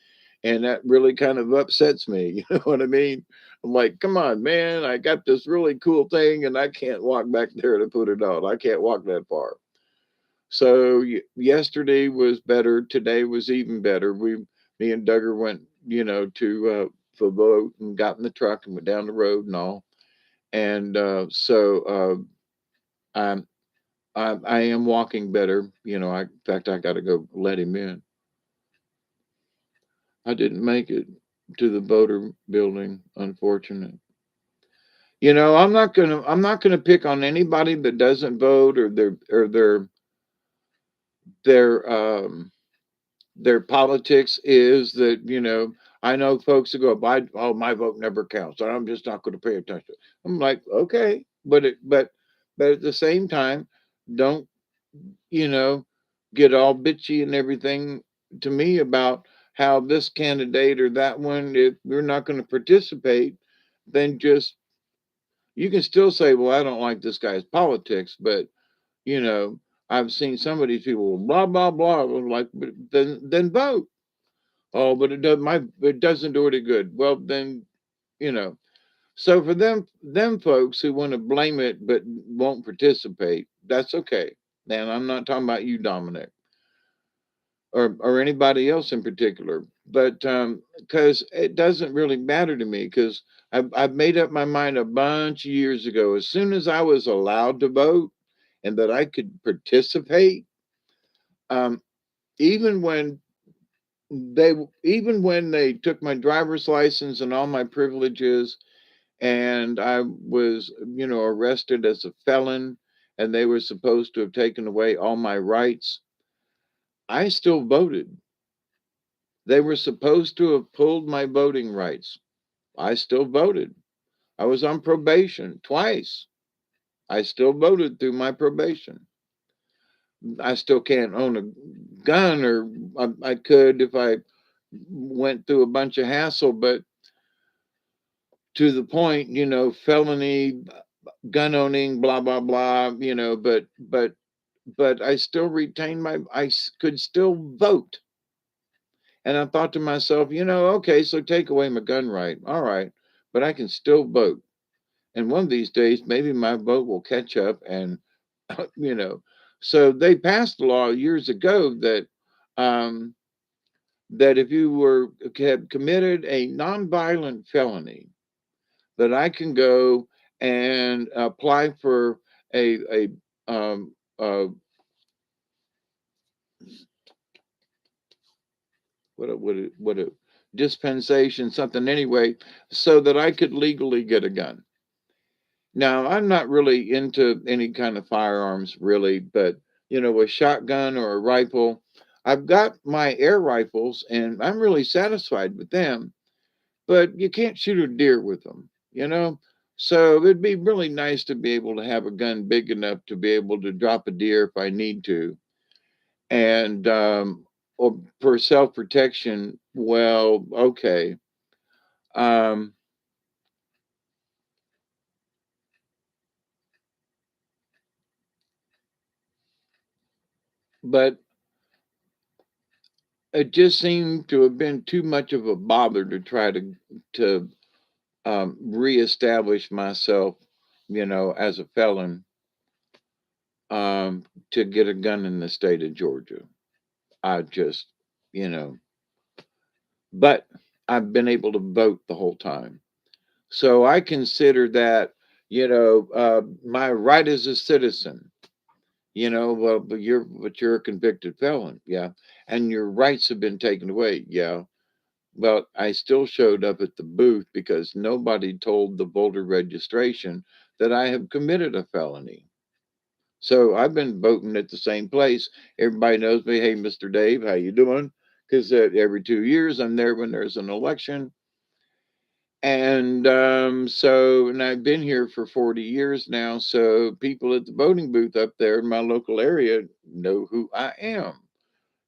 and that really kind of upsets me. You know what I mean? I'm like, come on, man, I got this really cool thing, and I can't walk back there to put it on. I can't walk that far. So yesterday was better. Today was even better. Me and Duggar went, to the boat and got in the truck and went down the road and all. And I'm I am walking better. In fact, I got to go let him in. I didn't make it to the voter building, unfortunate. I'm not gonna pick on anybody that doesn't vote, or their their politics is that, I know folks who go, my vote never counts, and I'm just not going to pay attention. I'm like, okay, but at the same time, don't, you know get all bitchy and everything to me about how this candidate or that one, if we're not going to participate, then just, you can still say, well, I don't like this guy's politics, but you know I've seen some of these people blah blah blah. I'm like, but then vote. Oh, but it doesn't do any good. Well, then, you know. So for them folks who want to blame it but won't participate, that's okay. And I'm not talking about you, Dominic, or anybody else in particular. But because it doesn't really matter to me, because I've made up my mind a bunch of years ago. As soon as I was allowed to vote and that I could participate, um, even when they took my driver's license and all my privileges, and I was, arrested as a felon, and they were supposed to have taken away all my rights, I still voted. They were supposed to have pulled my voting rights. I still voted. I was on probation twice. I still voted through my probation. I still can't own a gun, or I could if I went through a bunch of hassle, but to the point, felony, gun owning, blah blah blah, but I still retain could still vote. And I thought to myself, okay, so take away my gun right, all right, but I can still vote. And one of these days, maybe my vote will catch up, and you know. So they passed a law years ago um, that if you had committed a nonviolent felony, that I can go and apply for a um, uh, what a dispensation, something anyway, so that I could legally get a gun. Now, I'm not really into any kind of firearms, really, but a shotgun or a rifle. I've got my air rifles, and I'm really satisfied with them, but you can't shoot a deer with them, you know? So it'd be really nice to be able to have a gun big enough to be able to drop a deer if I need to. And, or for self protection, well, okay. Um, but it just seemed to have been too much of a bother to try to reestablish myself, as a felon, to get a gun in the state of Georgia. I just, you know, but I've been able to vote the whole time. So I consider that, my right as a citizen. Well, but you're a convicted felon, yeah, and your rights have been taken away, yeah. Well, I still showed up at the booth because nobody told the voter registration that I have committed a felony. So I've been voting at the same place. Everybody knows me. Hey, Mr. Dave, how you doing? Because every 2 years I'm there when there's an election. And and I've been here for 40 years now. So people at the voting booth up there in my local area know who I am,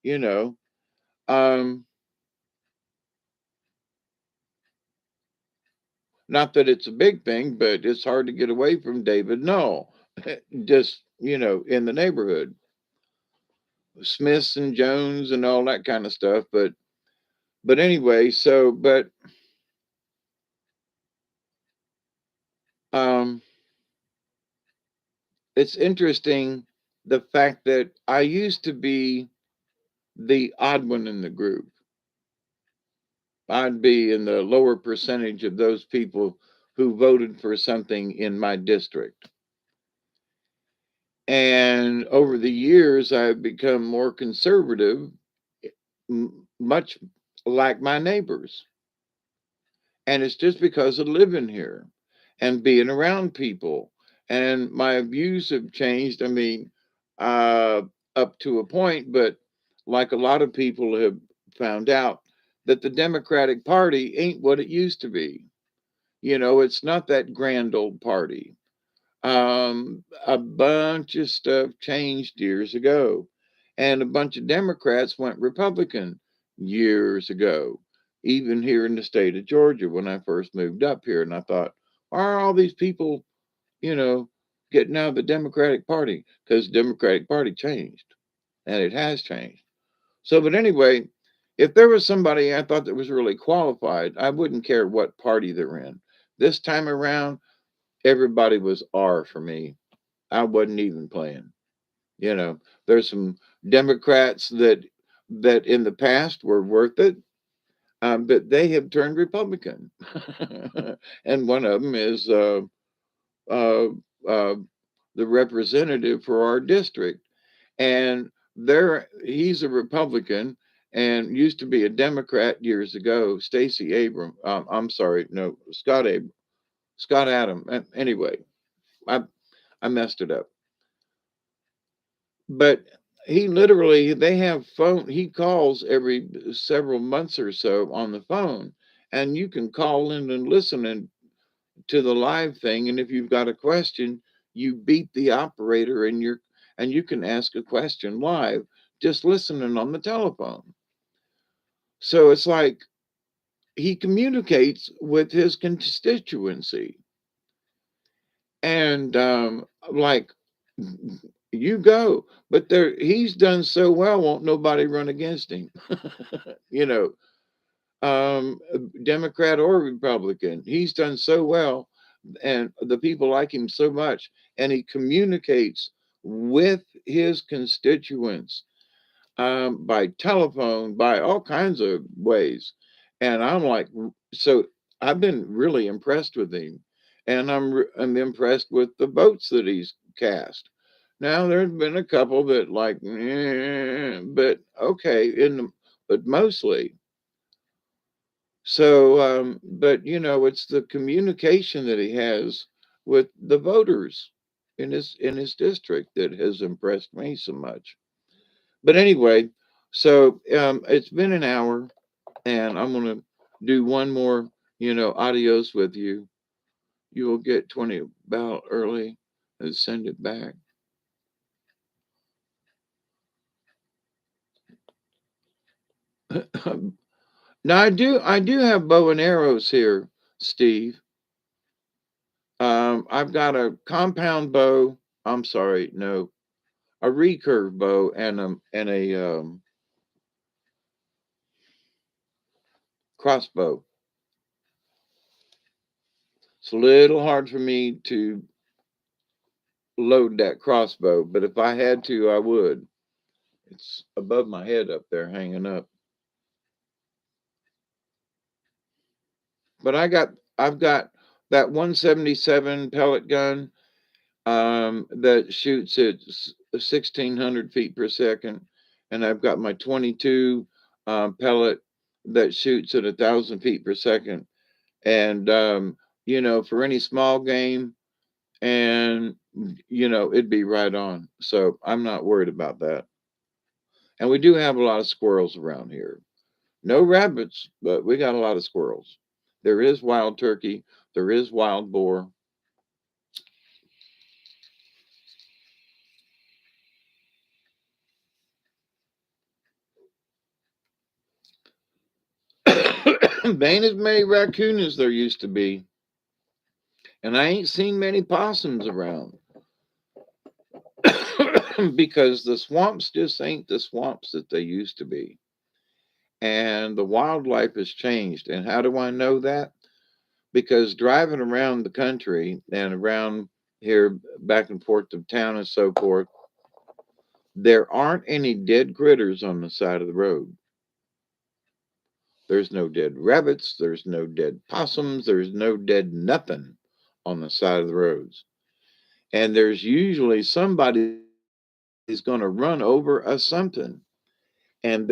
you know. Um, Not that it's a big thing, but it's hard to get away from David Null, just, in the neighborhood, Smiths and Jones and all that kind of stuff. But anyway, but um, it's interesting the fact that I used to be the odd one in the group. I'd be in the lower percentage of those people who voted for something in my district. And over the years, I've become more conservative, much like my neighbors. And it's just because of living here and being around people. And my views have changed. I mean, uh, up to a point, but like a lot of people have found out, that the Democratic Party ain't what it used to be. It's not that grand old party. A bunch of stuff changed years ago, and a bunch of Democrats went Republican years ago, even here in the state of Georgia when I first moved up here. And I thought, why are all these people, you know, getting out of the Democratic Party? Because the Democratic Party changed, and it has changed. So, but anyway, if there was somebody I thought that was really qualified, I wouldn't care what party they're in. This time around, everybody was R for me. I wasn't even playing. There's some Democrats that in the past were worth it, but they have turned Republican, and one of them is uh, uh, the representative for our district, and there he's a Republican and used to be a Democrat years ago. Stacey Abram, I'm sorry, no, Scott Adam. Anyway, I I messed it up. But they have phone, he calls every several months or so on the phone, and you can call in and to the live thing. And if you've got a question, you beat the operator and you can ask a question live, just listening on the telephone. So it's like he communicates with his constituency. And like you go, but he's done so well, won't nobody run against him. you know, Democrat or Republican, he's done so well, and the people like him so much, and he communicates with his constituents, by telephone, by all kinds of ways. And I'm like, so I've been really impressed with him, and I'm impressed with the votes that he's cast. Now there's been a couple that like, but okay, but mostly. So, but it's the communication that he has with the voters in his district that has impressed me so much. But anyway, so it's been an hour, and I'm gonna do one more, adios with you. You will get 20 about early and send it back. Now I do have bow and arrows here, Steve. I've got a compound bow. I'm sorry, no, a recurve bow and a crossbow. It's a little hard for me to load that crossbow, but if I had to, I would. It's above my head up there, hanging up. But I've got that 177 pellet gun that shoots at 1,600 feet per second, and I've got my 22 pellet that shoots at 1,000 feet per second. And for any small game, and it'd be right on. So I'm not worried about that. And we do have a lot of squirrels around here. No rabbits, but we got a lot of squirrels. There is wild turkey. There is wild boar. Ain't as many raccoon as there used to be. And I ain't seen many possums around. Because the swamps just ain't the swamps that they used to be. And the wildlife has changed. And how do I know that? Because driving around the country and around here back and forth to town and so forth, there aren't any dead critters on the side of the road. There's no dead rabbits, there's no dead possums, there's no dead nothing on the side of the roads. And there's usually somebody who's going to run over a something. And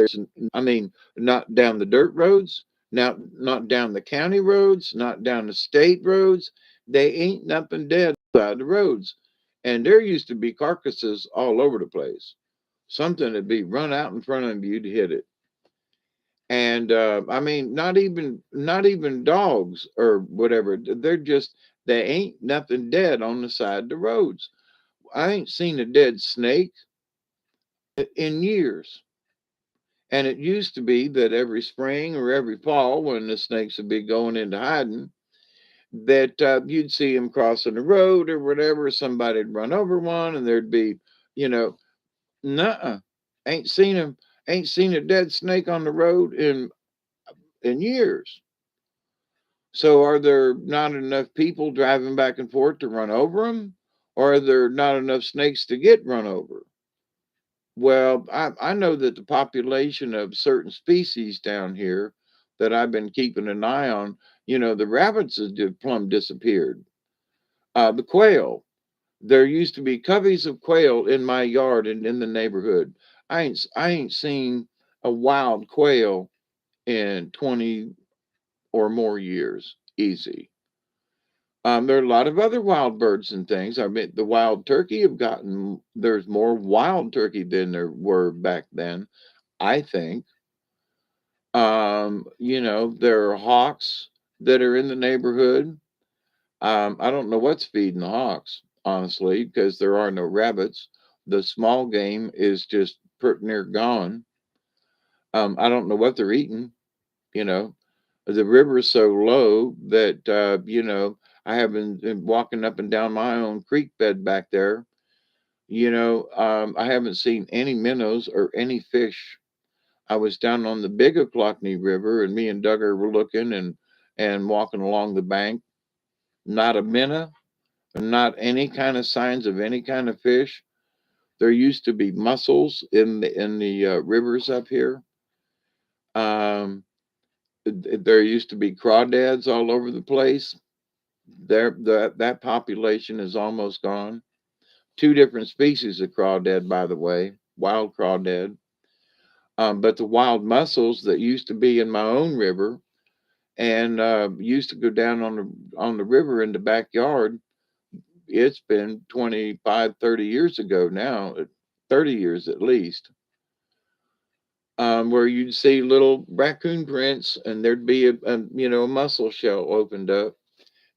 I mean, not down the dirt roads, not down the county roads, not down the state roads. They ain't nothing dead side the roads. And there used to be carcasses all over the place. Something would be run out in front of you to hit it. And I mean, not even dogs or whatever. They ain't nothing dead on the side of the roads. I ain't seen a dead snake in years. And it used to be that every spring or every fall, when the snakes would be going into hiding, that you'd see them crossing the road or whatever. Somebody'd run over one, and there'd be, you know, nuh-uh, ain't seen him, ain't seen a dead snake on the road in years. So, are there not enough people driving back and forth to run over them, or are there not enough snakes to get run over? Well, I know that the population of certain species down here that I've been keeping an eye on, the rabbits have plumb disappeared. The quail, there used to be coveys of quail in my yard and in the neighborhood. I ain't seen a wild quail in 20 or more years, easy. There are a lot of other wild birds and things. I mean, the wild turkey there's more wild turkey than there were back then, I think. There are hawks that are in the neighborhood. I don't know what's feeding the hawks, honestly, because there are no rabbits. The small game is just pretty near gone. I don't know what they're eating, you know. The river is so low that, I haven't been walking up and down my own creek bed back there. I haven't seen any minnows or any fish. I was down on the Big Oclockney River, and me and Duggar were looking and walking along the bank. Not a minnow, not any kind of signs of any kind of fish. There used to be mussels in the rivers up here. Um, there used to be crawdads all over the place. That population is almost gone. Two different species of crawdad, by the way, wild crawdad. But the wild mussels that used to be in my own river and used to go down on the river in the backyard. It's been 25, 30 years ago now, 30 years at least, where you'd see little raccoon prints and there'd be a mussel shell opened up.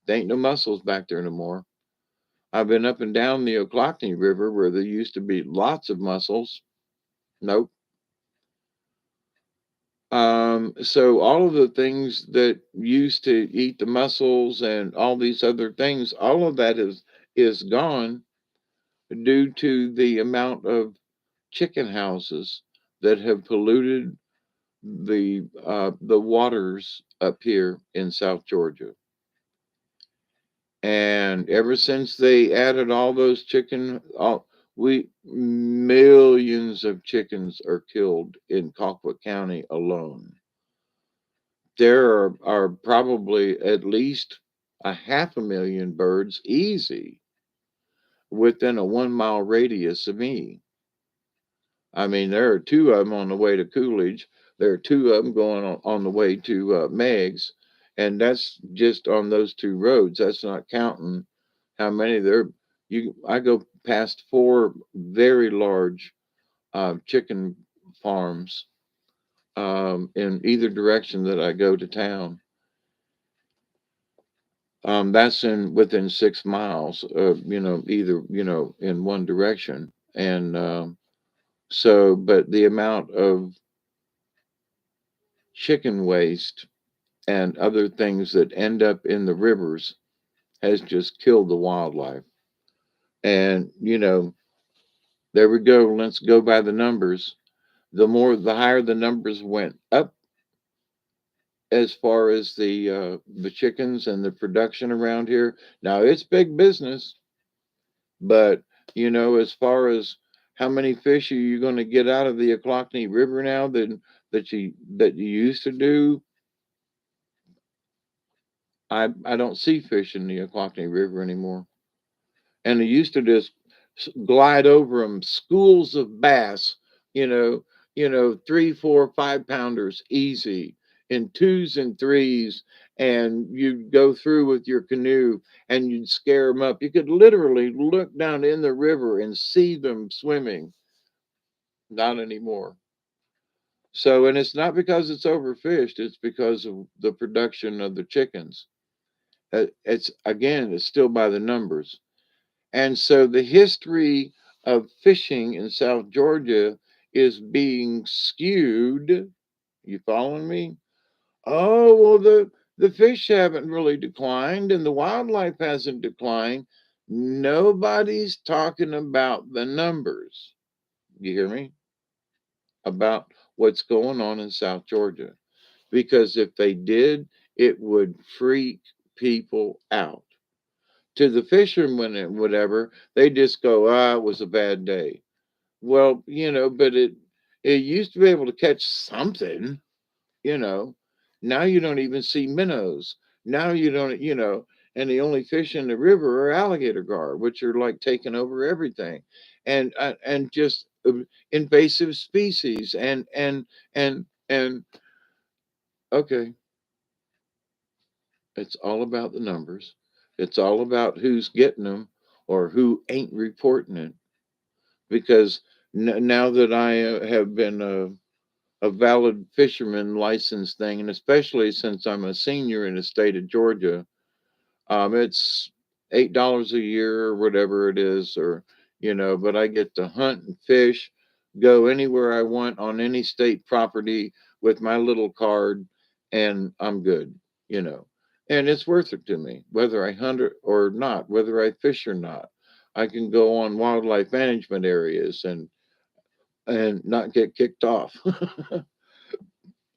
There ain't no mussels back there no more. I've been up and down the Oclockney River where there used to be lots of mussels. Nope. So all of the things that used to eat the mussels and all these other things, all of that is gone due to the amount of chicken houses that have polluted the waters up here in South Georgia. And ever since they added all those we millions of chickens are killed in Colquitt County alone. There are probably at least a 500,000 birds easy within a 1 mile radius of me. I mean, there are two of them on the way to Coolidge. There are two of them going on the way to Meg's, and that's just on those two roads. That's not counting how many there. I go past four very large chicken farms in either direction that I go to town. That's in within 6 miles of either in one direction, and but the amount of chicken waste and other things that end up in the rivers has just killed the wildlife. And, there we go. Let's go by the numbers. The higher the numbers went up as far as the chickens and the production around here. Now it's big business, but as far as how many fish are you going to get out of the Ochlockonee River now that you used to do, I don't see fish in the Ochlockonee River anymore. And they used to just glide over them, schools of bass, three, 4, 5 pounders easy in twos and threes. And you'd go through with your canoe and you'd scare them up. You could literally look down in the river and see them swimming. Not anymore. So, and it's not because it's overfished, it's because of the production of the chickens. It's still by the numbers. And so the history of fishing in South Georgia is being skewed. You following me? Oh, well, the fish haven't really declined and the wildlife hasn't declined. Nobody's talking about the numbers. You hear me? About what's going on in South Georgia. Because if they did, it would freak people out. To the fishermen and whatever, they just go, it was a bad day. Well, but it used to be able to catch something, you know. Now you don't even see minnows. Now you don't, and the only fish in the river are alligator gar, which are like taking over everything, and just invasive species and okay, it's all about the numbers. It's all about who's getting them or who ain't reporting it. Because now that I have been a valid fisherman license thing, and especially since I'm a senior in the state of Georgia, it's $8 a year or whatever it is, or but I get to hunt and fish, go anywhere I want on any state property with my little card, and I'm good, you know. And it's worth it to me, whether I hunt or not, whether I fish or not. I can go on wildlife management areas and not get kicked off.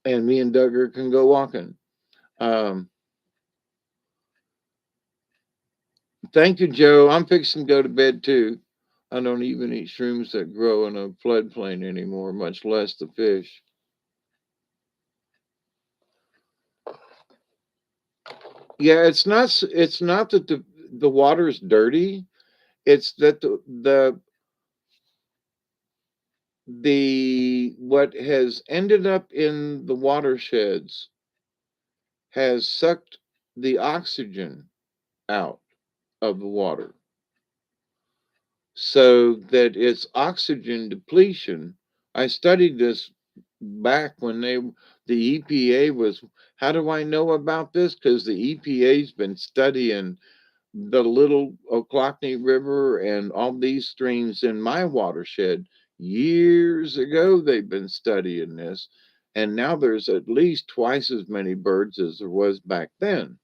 And me and Duggar can go walking. Um, Thank you, Joe. I'm fixing to go to bed too. I don't even eat shrooms that grow in a floodplain anymore, much less the fish. Yeah, it's not that the water's dirty. It's that the what has ended up in the watersheds has sucked the oxygen out of the water, so that it's oxygen depletion. I studied this back when the EPA was. How do I know about this? Because the EPA's been studying the Little Ochlockonee River and all these streams in my watershed years ago. They've been studying this, and now there's at least twice as many birds as there was back then.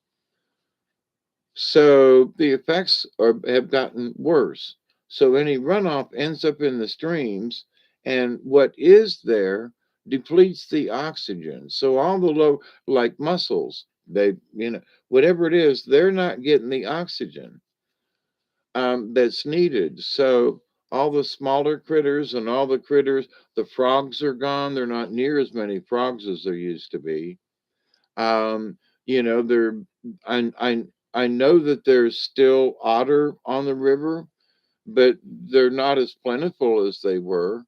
So the effects have gotten worse. So any runoff ends up in the streams, and what is there depletes the oxygen. So all the low, like mussels, they, whatever it is, they're not getting the oxygen that's needed. So all the smaller critters and all the critters, the frogs are gone. They're not near as many frogs as there used to be. Um, there, I know that there's still otter on the river, but they're not as plentiful as they were.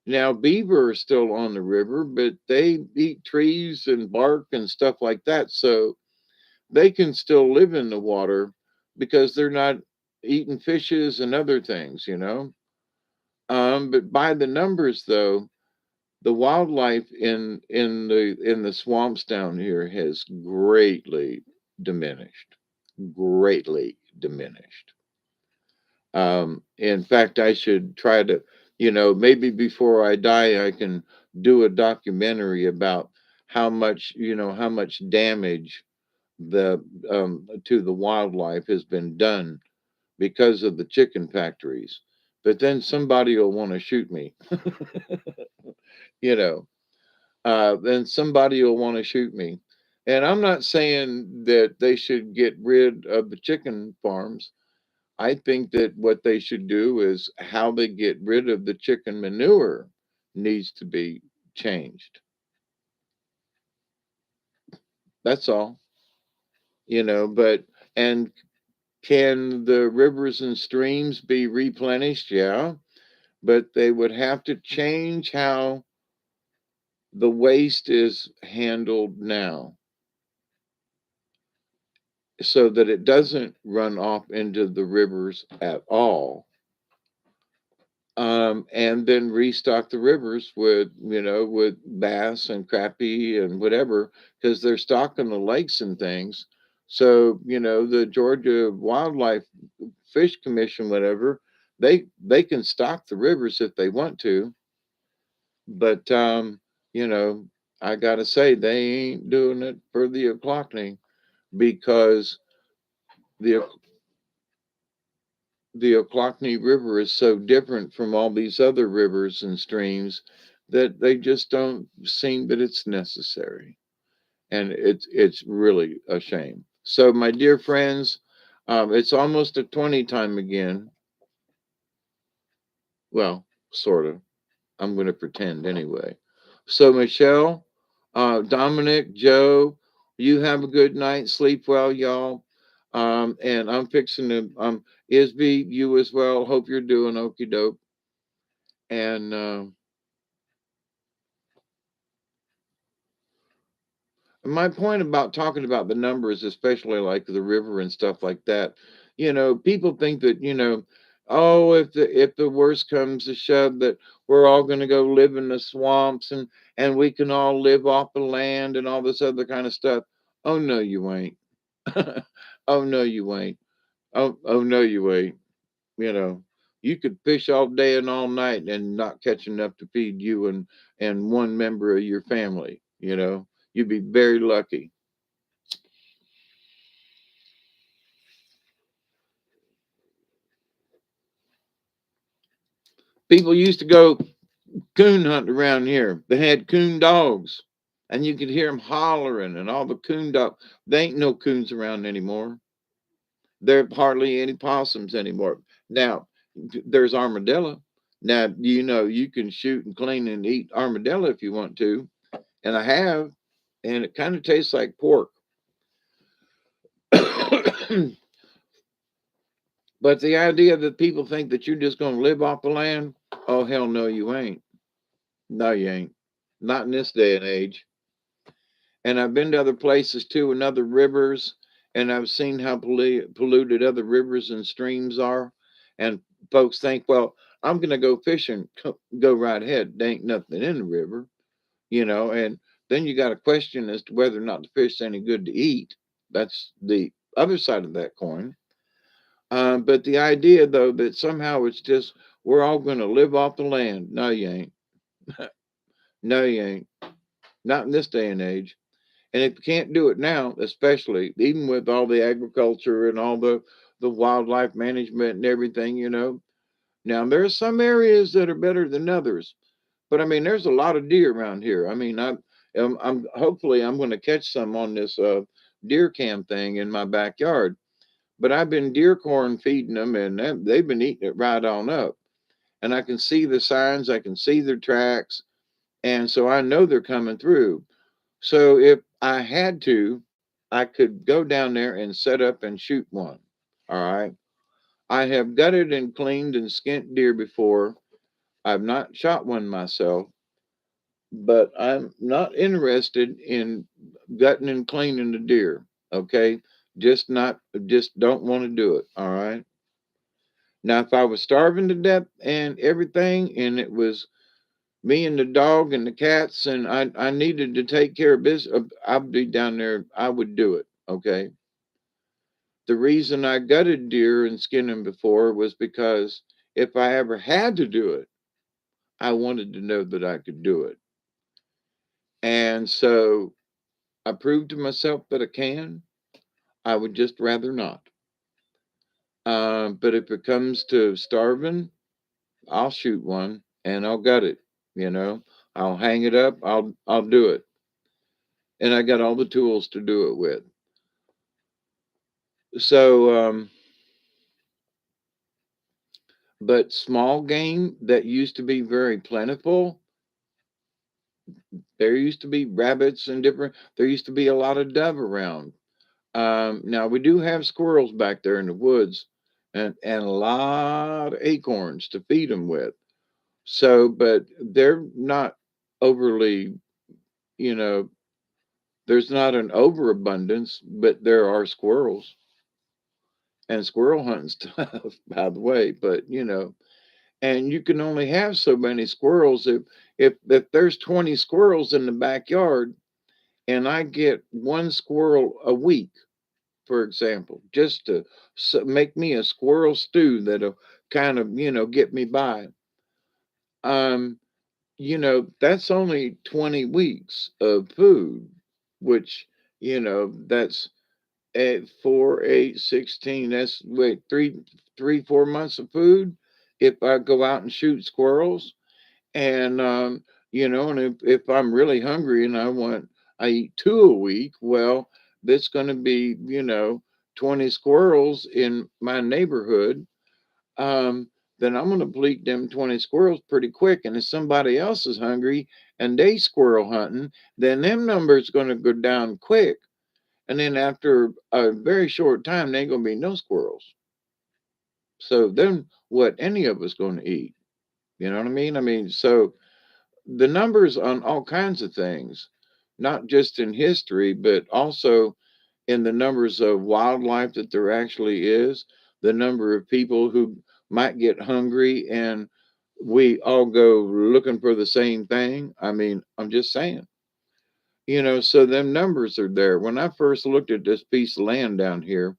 Now, beaver are still on the river, but they eat trees and bark and stuff like that. So they can still live in the water because they're not eating fishes and other things. But by the numbers, though, the wildlife in the swamps down here has greatly diminished. Greatly diminished. In fact, I should try to, maybe before I die, I can do a documentary about how much damage the to the wildlife has been done because of the chicken factories. But then somebody will want to shoot me, you know. Then somebody will want to shoot me. And I'm not saying that they should get rid of the chicken farms. I think that what they should do is how they get rid of the chicken manure needs to be changed. That's all, but and can the rivers and streams be replenished? Yeah, but they would have to change how the waste is handled now so that it doesn't run off into the rivers at all. And then restock the rivers with bass and crappie and whatever, because they're stocking the lakes and things. So the Georgia Wildlife Fish Commission, whatever, they can stock the rivers if they want to, but you know, I gotta say they ain't doing it for the Oclockney because the the Oclockney River is so different from all these other rivers and streams that they just don't seem that it's necessary. And it's really a shame. So, my dear friends, it's almost a 20 time again. Well, sort of. I'm going to pretend anyway. So, Michelle, Dominic, Joe, you have a good night. Sleep well, y'all. And I'm fixing to, Isby, you as well. Hope you're doing okie doke. And my point about talking about the numbers, especially like the river and stuff like that, people think that, oh, if the worst comes to shove, that we're all going to go live in the swamps and we can all live off the land and all this other kind of stuff. Oh no, you ain't. Oh no, you ain't. Oh no, you ain't. You know, you could fish all day and all night and not catch enough to feed you and one member of your family. You'd be very lucky. People used to go coon hunting around here. They had coon dogs, and you could hear them hollering and all the coon dog. There ain't no coons around anymore. There are hardly any possums anymore. Now, there's armadillo. Now, you can shoot and clean and eat armadillo if you want to, and I have, and it kind of tastes like pork. But the idea that people think that you're just going to live off the land, oh, hell no, you ain't. No, you ain't. Not in this day and age. And I've been to other places too, and other rivers, and I've seen how polluted other rivers and streams are. And folks think, well, I'm going to go fishing, go right ahead. There ain't nothing in the river. And then you got a question as to whether or not the fish is any good to eat. That's the other side of that coin. But the idea, though, that somehow it's just we're all going to live off the land. No, you ain't. No, you ain't. Not in this day and age. And if you can't do it now, especially even with all the agriculture and all the wildlife management and everything. Now there are some areas that are better than others, But I mean, there's a lot of deer around here. I mean, I'm hopefully I'm going to catch some on this deer cam thing in my backyard. But I've been deer corn feeding them, and they've been eating it right on up. And I can see the signs, I can see their tracks, and so I know they're coming through. So if I had to, I could go down there and set up and shoot one. All right. I have gutted and cleaned and skinned deer before. I've not shot one myself, but I'm not interested in gutting and cleaning the deer. Okay. Just don't want to do it. All right. Now, if I was starving to death and everything, and it was me and the dog and the cats, and I needed to take care of business, I'd be down there. I would do it. Okay. The reason I gutted deer and skinned them before was because if I ever had to do it, I wanted to know that I could do it. And so I proved to myself that I can. I would just rather not. But if it comes to starving, I'll shoot one and I'll gut it. You know, I'll hang it up. I'll do it, and I got all the tools to do it with. So, but small game that used to be very plentiful. There used to be rabbits and different. There used to be a lot of dove around. Now we do have squirrels back there in the woods, and a lot of acorns to feed them with. So, but they're not overly, you know, there's not an overabundance, but there are squirrels and squirrel hunting stuff, by the way. But and you can only have so many squirrels. If there's 20 squirrels in the backyard, and I get one squirrel a week, for example, just to make me a squirrel stew that'll kind of get me by. Um, that's only 20 weeks of food, which that's at 4, 8, 16. That's wait 3, 4 months of food if I go out and shoot squirrels. And and if I'm really hungry and I eat two a week, well, that's going to be 20 squirrels in my neighborhood. um, then I'm going to bleed them 20 squirrels pretty quick. And if somebody else is hungry and they squirrel hunting, then them numbers going to go down quick. And then after a very short time, there ain't going to be no squirrels. So then what any of us going to eat? You know what I mean? I mean, so the numbers on all kinds of things, not just in history, but also in the numbers of wildlife that there actually is, the number of people who might get hungry and we all go looking for the same thing. I mean, I'm just saying, so them numbers are there. When I first looked at this piece of land down here,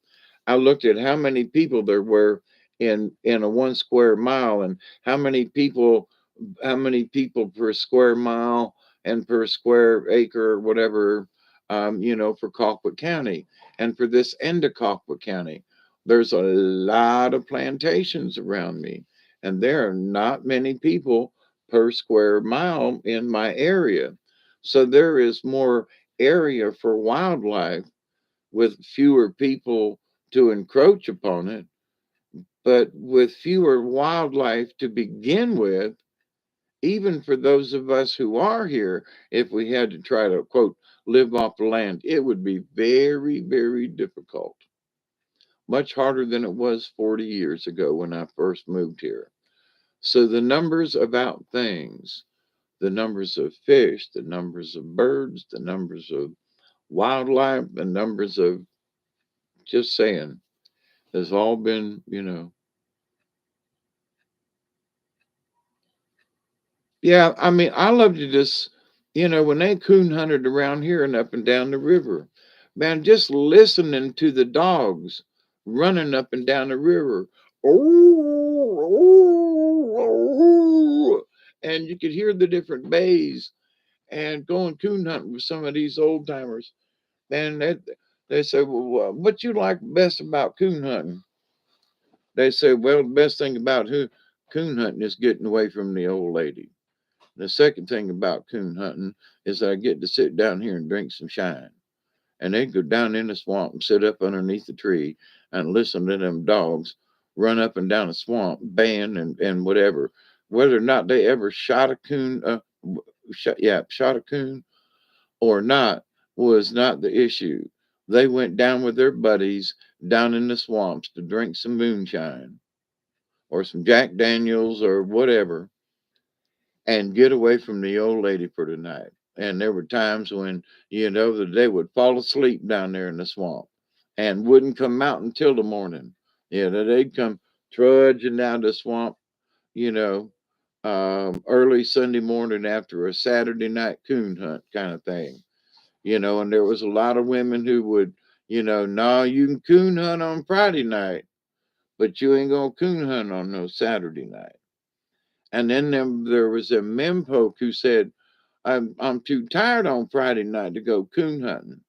I looked at how many people there were in a 1 square mile, and how many people per square mile and per square acre or whatever, for Colquitt County. And for this end of Colquitt County, there's a lot of plantations around me, and there are not many people per square mile in my area. So there is more area for wildlife with fewer people to encroach upon it, but with fewer wildlife to begin with. Even for those of us who are here, if we had to try to, quote, live off the land, it would be very, very difficult. Much harder than it was 40 years ago when I first moved here. So the numbers about things, the numbers of fish, the numbers of birds, the numbers of wildlife, the numbers of, just saying, has all been, yeah, I mean, I love to just, when they coon hunted around here and up and down the river, man, just listening to the dogs running up and down the river. Oh, oh, oh, and you could hear the different bays and going coon hunting with some of these old timers. And they say, well, what you like best about coon hunting? They say, well, the best thing about coon hunting is getting away from the old lady. The second thing about coon hunting is that I get to sit down here and drink some shine. And they'd go down in the swamp and sit up underneath the tree and listen to them dogs run up and down the swamp, baying and whatever. Whether or not they ever shot a coon, shot a coon or not was not the issue. They went down with their buddies down in the swamps to drink some moonshine or some Jack Daniels or whatever and get away from the old lady for the night. And there were times when, that they would fall asleep down there in the swamp and wouldn't come out until the morning. They'd come trudging down the swamp, you know, early Sunday morning after a Saturday night coon hunt kind of thing. And there was a lot of women who would, nah, you can coon hunt on Friday night, but you ain't gonna coon hunt on no Saturday night. And then there was a mempoke who said, I'm too tired on Friday night to go coon hunting.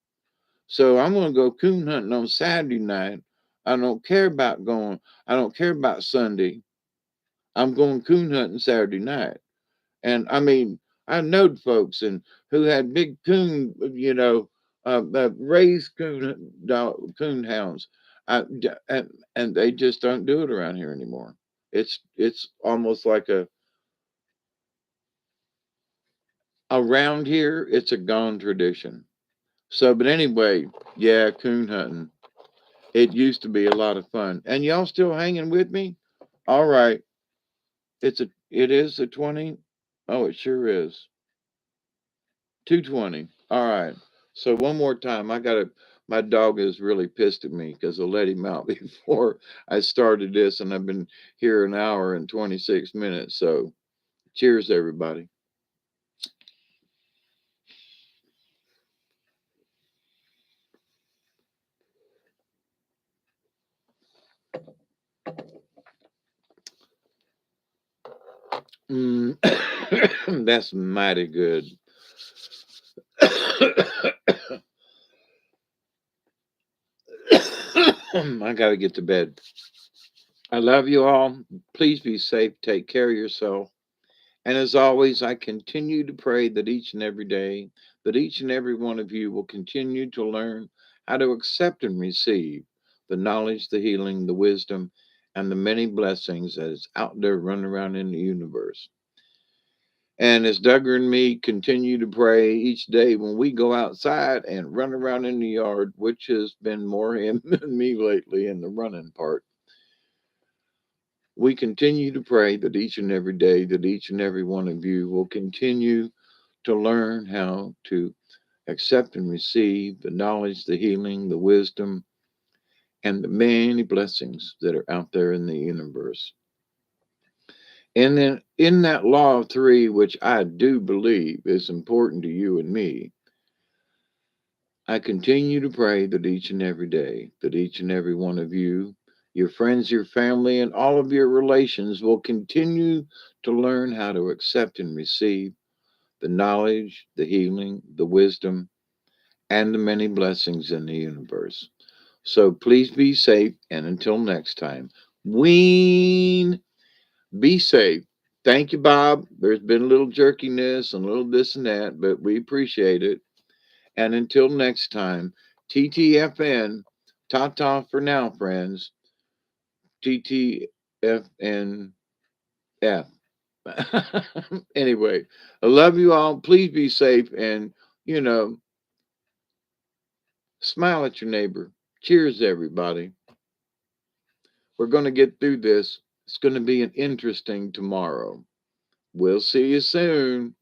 So I'm gonna go coon hunting on Saturday night. I don't care about Sunday. I'm going coon hunting Saturday night. And I mean, I knowed folks and who had big coon, raised coon hounds. And they just don't do it around here anymore. It's almost like around here, it's a gone tradition. So, but anyway, yeah, coon hunting. It used to be a lot of fun. And y'all still hanging with me? All right. It is a 20. Oh, it sure is. 2:20. All right. So one more time, my dog is really pissed at me because I let him out before I started this, and I've been here an hour and 26 minutes. So cheers, everybody. Mm, that's mighty good. I got to get to bed. I love you all. Please be safe. Take care of yourself. And as always, I continue to pray that each and every day, that each and every one of you will continue to learn how to accept and receive the knowledge, the healing, the wisdom, and the many blessings that is out there running around in the universe. And as Duggar and me continue to pray each day when we go outside and run around in the yard, which has been more him than me lately in the running part, we continue to pray that each and every day, that each and every one of you will continue to learn how to accept and receive the knowledge, the healing, the wisdom, and the many blessings that are out there in the universe. And then in that law of three, which I do believe is important to you and me, I continue to pray that each and every day, that each and every one of you, your friends, your family, and all of your relations will continue to learn how to accept and receive the knowledge, the healing, the wisdom, and the many blessings in the universe. So please be safe, and until next time, Ween, be safe. Thank you, Bob. There's been a little jerkiness and a little this and that, but we appreciate it. And until next time, TTFN, ta ta for now, friends. TTFNF. Anyway, I love you all. Please be safe and, you know, smile at your neighbor. Cheers, everybody. We're going to get through this. It's going to be an interesting tomorrow. We'll see you soon.